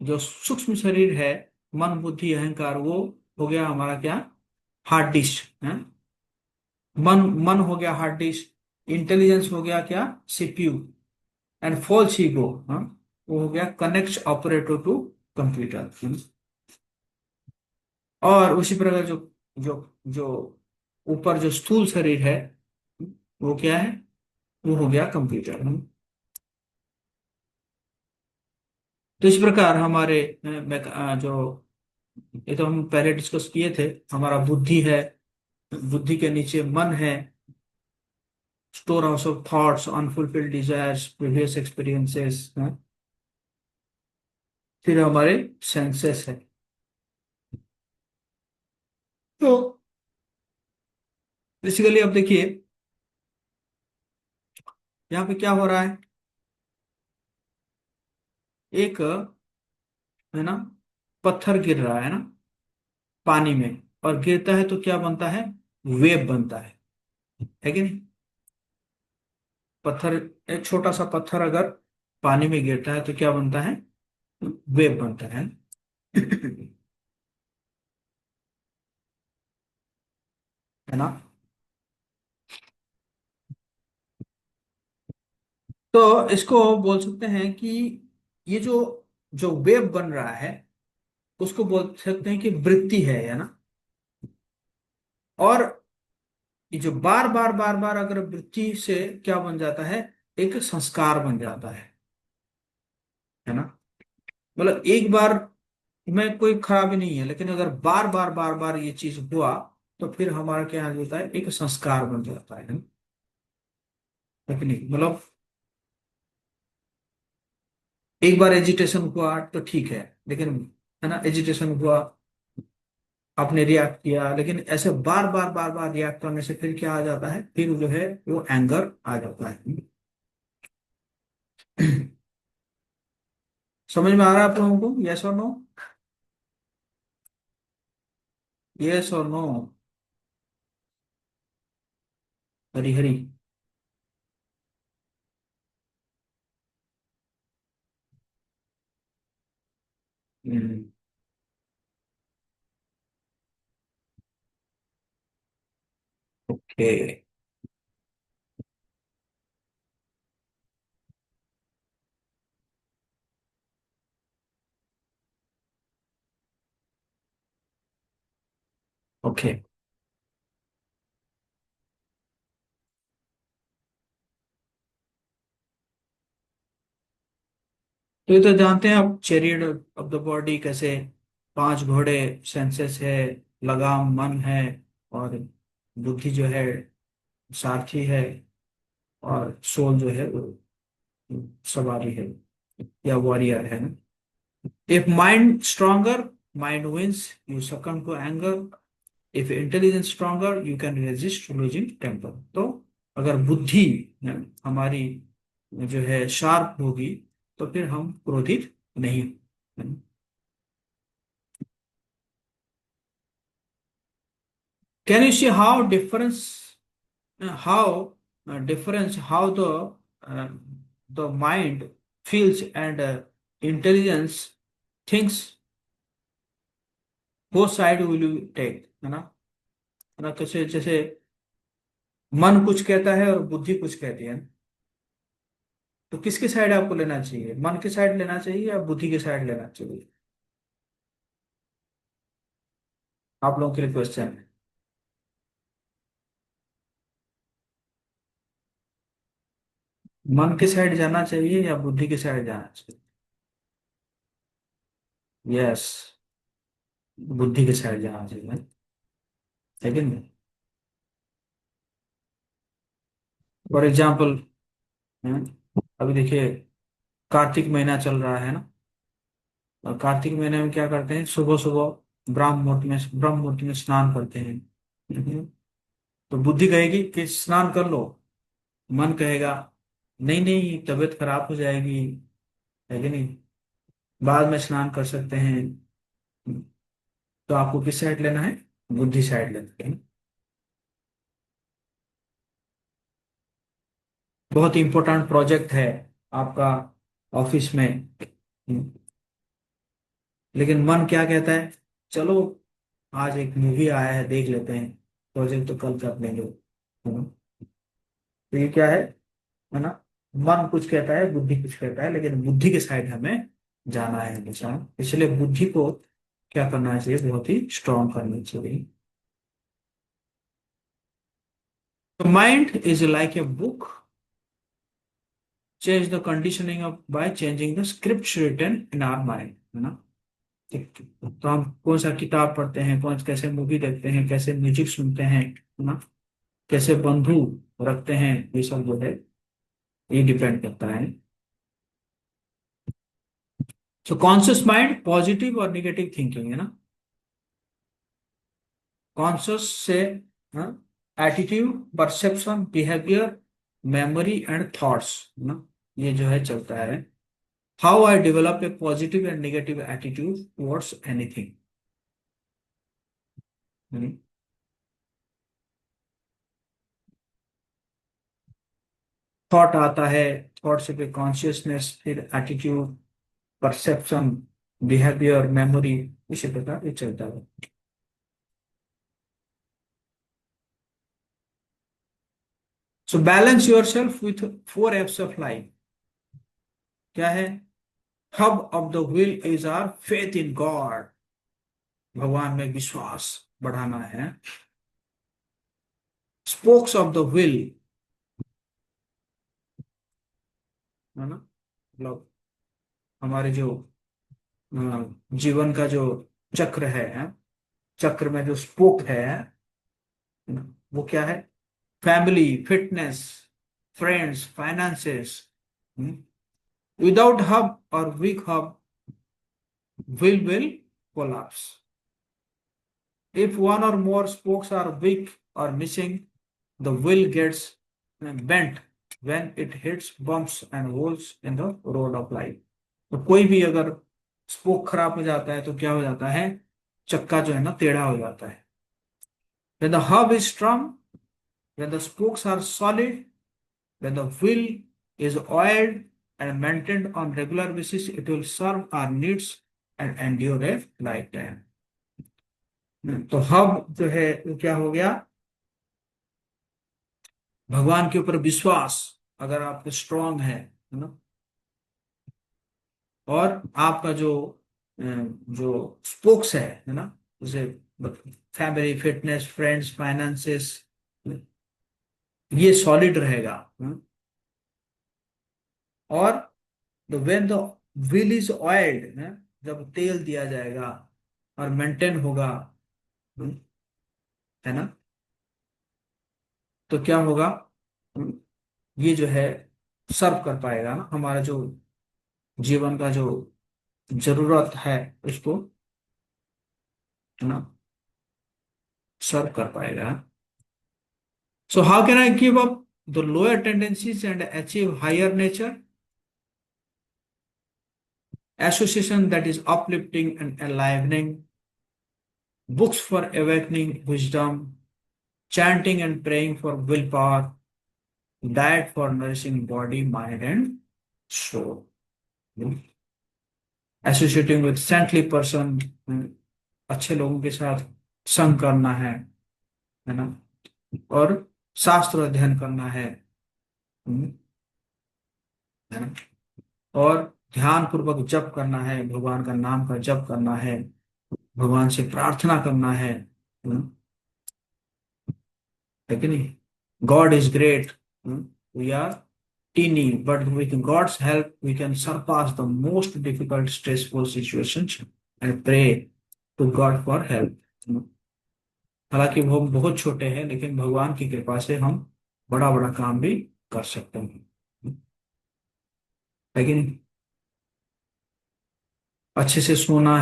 जो सूक्ष्म शरीर है, मन बुद्धि अहंकार, वो हो गया हमारा क्या, हार्ड डिस्क है। मन मन हो गया हार्ड डिस्क, इंटेलिजेंस हो गया क्या, सीपीयू, एंड फॉल्स ईगो, वो हो गया कनेक्ट ऑपरेटर टू कंप्यूटर। और उसी प्रकार जो जो जो ऊपर जो स्थूल शरीर है वो क्या है, वो हो गया कंप्यूटर। तो इस प्रकार हमारे जो ये तो हम पहले डिस्कस किए थे, हमारा बुद्धि है, बुद्धि के नीचे मन है, store house of thoughts, unfulfilled desires, previous experiences, फिर हमारे सेंसेस है। तो बेसिकली अब देखिए यहाँ पे क्या हो रहा है, एक है ना पत्थर गिर रहा है ना पानी में, और गिरता है तो क्या बनता है, वेव बनता है कि नहीं। पत्थर, एक छोटा सा पत्थर अगर पानी में गिरता है तो क्या बनता है, वेव बनता है। है ना। तो इसको बोल सकते हैं कि ये जो जो वेव बन रहा है उसको बोल सकते हैं कि वृत्ति है ना। और ये जो बार बार बार बार अगर वृत्ति से क्या बन जाता है, एक संस्कार बन जाता है ना। मतलब एक बार में कोई खराबी नहीं है, लेकिन अगर बार बार बार बार ये चीज हुआ तो फिर हमारा क्या हो जाता है, एक संस्कार बन जाता है ना? लेकिन नहीं, मतलब एक बार एजिटेशन हुआ तो ठीक है, लेकिन है ना, एजिटेशन हुआ, आपने रिएक्ट किया, लेकिन ऐसे बार बार बार बार रिएक्ट करने से फिर क्या आ जाता है, फिर जो है वो एंगर आ जाता है। समझ में आ रहा है आप लोगों को, यस और नो, यस और no, Hari Hari. Okay. Okay, तो ये तो जानते हैं आप, चैरियट ऑफ द बॉडी कैसे, पांच घोड़े, सेंसेस है, लगाम मन है, और बुद्धि जो है सारथी है, और सोल जो है वो सवारी है या वॉरियर है ना। If mind stronger, mind wins, you succumb to anger. If intelligence stronger, you can resist losing temper. तो अगर बुद्धि हमारी जो है शार्प होगी तो फिर हम क्रोधित नहीं। Can you see how difference, how difference how the mind feels and intelligence thinks, वो साइड विल यू टेक, है ना। तो जैसे मन कुछ कहता है और बुद्धि कुछ कहती है, तो किसकी साइड आपको लेना चाहिए? मन की साइड लेना चाहिए या बुद्धि की साइड लेना चाहिए? आप लोगों के लिए क्वेश्चन है। मन की साइड जाना चाहिए या बुद्धि की साइड जाना चाहिए? यस, बुद्धि की साइड जाना चाहिए, लेकिन फॉर एग्जाम्पल, अभी देखिए कार्तिक महीना चल रहा है ना, और कार्तिक महीने में क्या करते हैं, सुबह सुबह ब्रह्म मुहूर्त में स्नान करते हैं। हम्म, तो बुद्धि कहेगी कि स्नान कर लो, मन कहेगा नहीं नहीं तबीयत खराब हो जाएगी, है कि नहीं, बाद में स्नान कर सकते हैं। तो आपको किस साइड लेना है? बुद्धि साइड लेना है। बहुत इंपॉर्टेंट प्रोजेक्ट है आपका ऑफिस में, लेकिन मन क्या कहता है, चलो आज एक मूवी आया है देख लेते हैं, प्रोजेक्ट तो कल कर लेंगे, है ना। तो ये क्या है ना, मन कुछ कहता है बुद्धि कुछ कहता है, लेकिन बुद्धि के साइड हमें जाना है हमेशा, इसलिए बुद्धि को क्या करना चाहिए, बहुत ही स्ट्रांग करनी चाहिए। तो mind is like a book, change the conditioning of by changing the script written in our mind, है ना। ठीक। तो हम कौन सा किताब पढ़ते हैं, कैसे मूवी देखते हैं, कैसे म्यूजिक सुनते हैं, है ना, कैसे बंधु रखते हैं, ये सब जो है ये डिपेंड करता है। सो कॉन्शियस माइंड पॉजिटिव और निगेटिव थिंकिंग, है ना। कॉन्शियस से attitude, perception, behaviour, memory and thoughts, है ना, ये जो है चलता है। How I develop a positive and negative attitude towards anything. Thought आता है, थॉट से फिर कॉन्शियसनेस, फिर एटीट्यूड, परसेप्शन, बिहेवियर, मेमोरी, इसी प्रकार ये चलता है। So balance your self with 4 F's of life. क्या है? Hub of the will is are faith in God, भगवान में विश्वास बढ़ाना है। स्पोक्स ऑफ द विल, है ना, मतलब हमारे जो जीवन का जो चक्र है, चक्र में जो स्पोक है, वो क्या है? Family, fitness, friends, finances. Without hub और weak hub, will collapse. If one or more spokes are weak or missing, the wheel gets bent when it hits bumps and holes in the road of life. तो कोई भी अगर spoke खराब हो जाता है तो क्या हो जाता है? चक्का जो है ना टेढ़ा हो जाता है। When the hub is strong, when the spokes are solid, when the wheel is oiled and maintained on regular basis, it will serve our needs and endure a lifetime. तो हब जो है वो क्या हो गया? भगवान के ऊपर विश्वास अगर आपको स्ट्रांग है ना, और आपका जो स्पोक्स है ना, जैसे फैमिली, फिटनेस, फ्रेंड्स, फाइनेंसेस, ये सॉलिड रहेगा। और when the wheel is oiled, जब तेल दिया जाएगा और मेंटेन होगा, है ना, तो क्या होगा? ये जो है सर्व कर पाएगा ना, हमारा जो जीवन का जो जरूरत है उसको, है ना, सर्व कर पाएगा। So how can I give up the lower tendencies and achieve higher nature? Association that is uplifting and enlivening, books for awakening wisdom, chanting and praying for willpower, diet for nourishing body, mind, and soul. Associating with saintly person, अच्छे लोगों के साथ संग करना है ना, और शास्त्र अध्ययन करना हम्म, है ना, और ध्यान पूर्वक जप करना है, भगवान का नाम का जप करना है, भगवान से प्रार्थना करना है कि नहीं? God is great, we are tiny, but with God's help we can surpass the most difficult stressful situations and pray to God for help. हालांकि वो हम बहुत छोटे हैं, लेकिन भगवान की कृपा से हम बड़ा बड़ा काम भी कर सकते हैं, है कि नहीं? अच्छे से सोना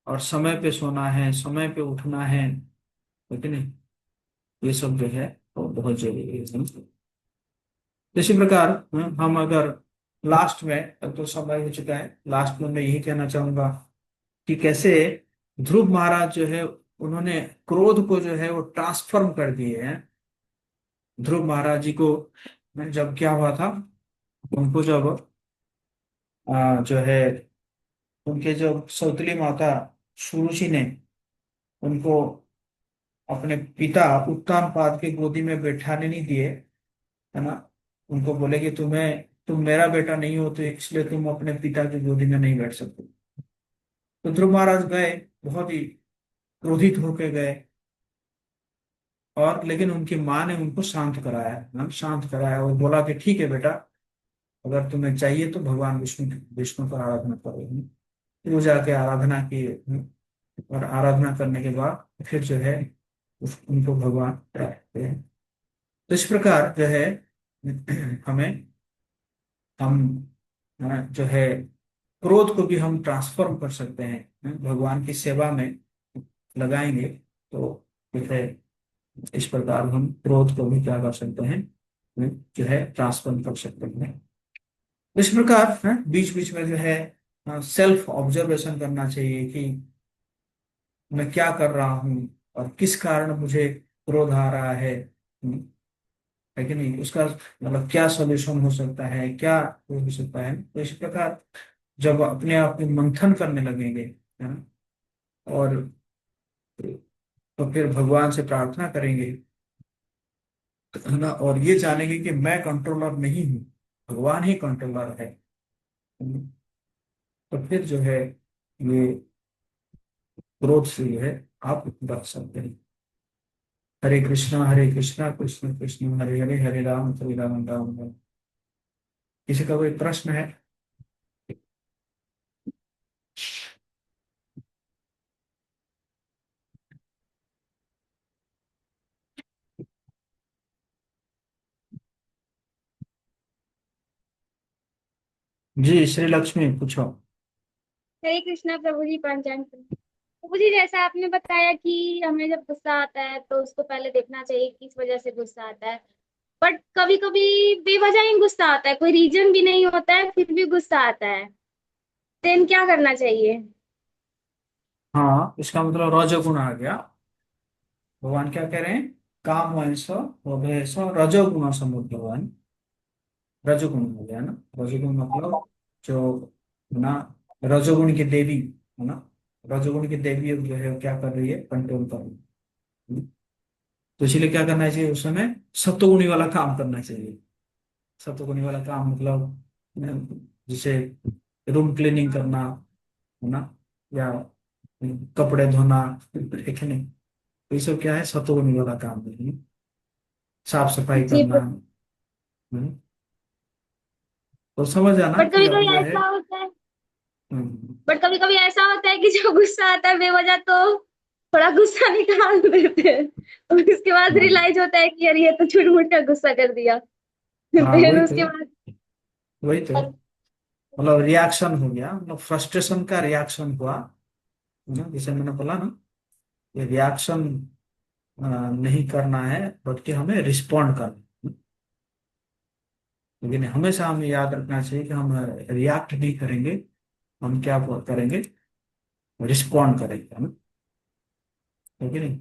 और समय पे सोना है, समय पे उठना है कि नहीं? ये सब जो है वो बहुत जरूरी है। इसी प्रकार हम अगर लास्ट में, अब तो समय हो चुका है, लास्ट में मैं यही कहना चाहूंगा कि कैसे ध्रुव महाराज जो है उन्होंने क्रोध को जो है वो ट्रांसफॉर्म कर दिए हैं। ध्रुव महाराज जी को जब क्या हुआ था, उनको जब जो है उनके जो सौतेली माता सुरुचि ने उनको अपने पिता उत्तानपाद के गोदी में बैठाने नहीं दिए, है ना, उनको बोले कि तुम मेरा बेटा नहीं हो, तो इसलिए तुम अपने पिता की गोदी में नहीं बैठ सकते। तो ध्रुव महाराज गए, बहुत ही क्रोधित होके गए, और लेकिन उनकी माँ ने उनको शांत कराया, शांत कराया और बोला कि ठीक है बेटा, अगर तुम्हें चाहिए तो भगवान विष्णु विष्णु का आराधना करो। वो जाके आराधना की, और आराधना करने के बाद फिर जो है उनको भगवान प्राप्त हुए। तो इस प्रकार जो है हमें हम जो है क्रोध को भी हम ट्रांसफॉर्म कर सकते हैं, भगवान की सेवा में लगाएंगे तो जो है इस प्रकार हम क्रोध को भी क्या कर सकते हैं, जो है ट्रांसफॉर्म कर सकते हैं। इस प्रकार बीच बीच में जो है सेल्फ ऑब्जर्वेशन करना चाहिए कि मैं क्या कर रहा हूँ और किस कारण मुझे क्रोध आ रहा है कि नहीं, उसका मतलब क्या सॉल्यूशन हो सकता है, क्या हो सकता है। तो इस प्रकार जब अपने आप में मंथन करने लगेंगे, है ना, और तो फिर भगवान से प्रार्थना करेंगे, है ना, और ये जानेंगे कि मैं कंट्रोलर नहीं हूँ, भगवान ही कंट्रोलर है। तो फिर जो है ये क्रोध से जो है आप बच सकते हैं। हरे कृष्णा कृष्ण कृष्ण हरे हरे, हरे राम राम राम। किसी का कोई प्रश्न है? जी श्री लक्ष्मी पूछो। हरे कृष्णा प्रभु जी, पंचांग प्रभु जी, जैसा आपने बताया कि हमें जब गुस्सा आता है तो उसको पहले देखना चाहिए किस वजह से गुस्सा आता है। बट कभी कभी बेवजह ही गुस्सा आता है, कोई रीजन भी नहीं होता है, फिर भी गुस्सा आता है, देन क्या करना चाहिए? हाँ, इसका मतलब रजोगुण आ गया। भगवान क्या कह रहे हैं? काम वंश वश रजोगुण समुद्रवान, रजोगुण हो गया ना। रजोगुण मतलब जो ना, रजोगुण की देवी, है ना, रजोगुण की देवी जो है वो क्या कर रही है? कंट्रोल कर रही है। तो इसलिए क्या करना चाहिए उस समय? सत्वगुणी वाला काम करना चाहिए। सत्वगुणी वाला काम मतलब जैसे रूम क्लीनिंग करना, है ना, या कपड़े धोना, ठीक है नहीं, तो ये सब क्या है? सत्वगुणी वाला काम है। साफ सफाई जी। करना, तो समझ आना बट कि कभी अब कभी जो है ऐसा होता है हम्म, बट कभी कभी ऐसा होता है कि जब गुस्सा आता है बेवजह, तो थोड़ा गुस्सा निकाल देते हैं, और उसके बाद हाँ रियलाइज होता है कि यार ये तो छूट मूट का गुस्सा कर दिया। हाँ, फिर उसके बाद वही तो मतलब रिएक्शन हो गया, मतलब फ्रस्ट्रेशन का रिएक्शन हुआ, है ना, जैसे मैंने बोला ना, ये रिएक्शन नहीं करना है, बल्कि हमें रिस्पॉन्ड करना है। लेकिन हमेशा हमें याद रखना चाहिए कि हम रिएक्ट नहीं करेंगे, हम क्या करेंगे? रिस्पॉन्ड करेंगे, है ना, है कि नहीं?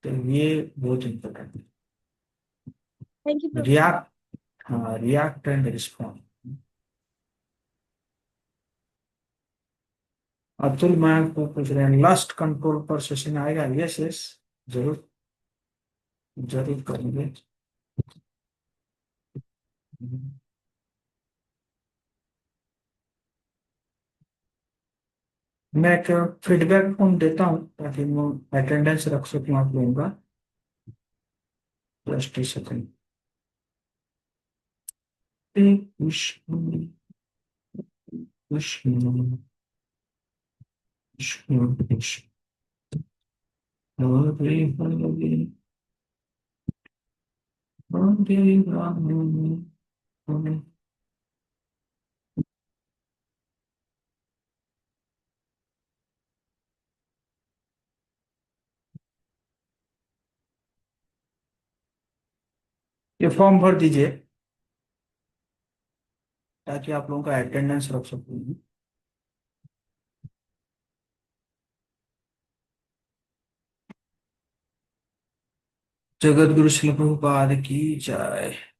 तो ये बहुत इम्पोर्टेंट थैंक यू है, प्रभु जी। रिएक्ट, हाँ, रिएक्ट एंड रिस्पॉन्ड। हाँ, react, हाँ, react and respond। रिएक्ट, हाँ, रिएक्ट एंड रिस्पॉन्ड। रिएक्ट, हाँ, react and respond. React and respond, react and respond. React and respond, Atul ma'am को पूछ रहे हैं लास्ट कंट्रोल पर सेशन आएगा? यस यस, जरूर जरूर करेंगे। मैं एक फीडबैक फॉर्म देता हूँ ताकि मैं अटेंडेंस रख सकूँ आप लोगों का। Just a second. Krishna Krishna Krishna Krishna Hare Hare Hare Ram Hare. ये फॉर्म भर दीजिए ताकि आप लोगों का अटेंडेंस रख सकूँ। जगत गुरु श्री प्रभुपाद की जय।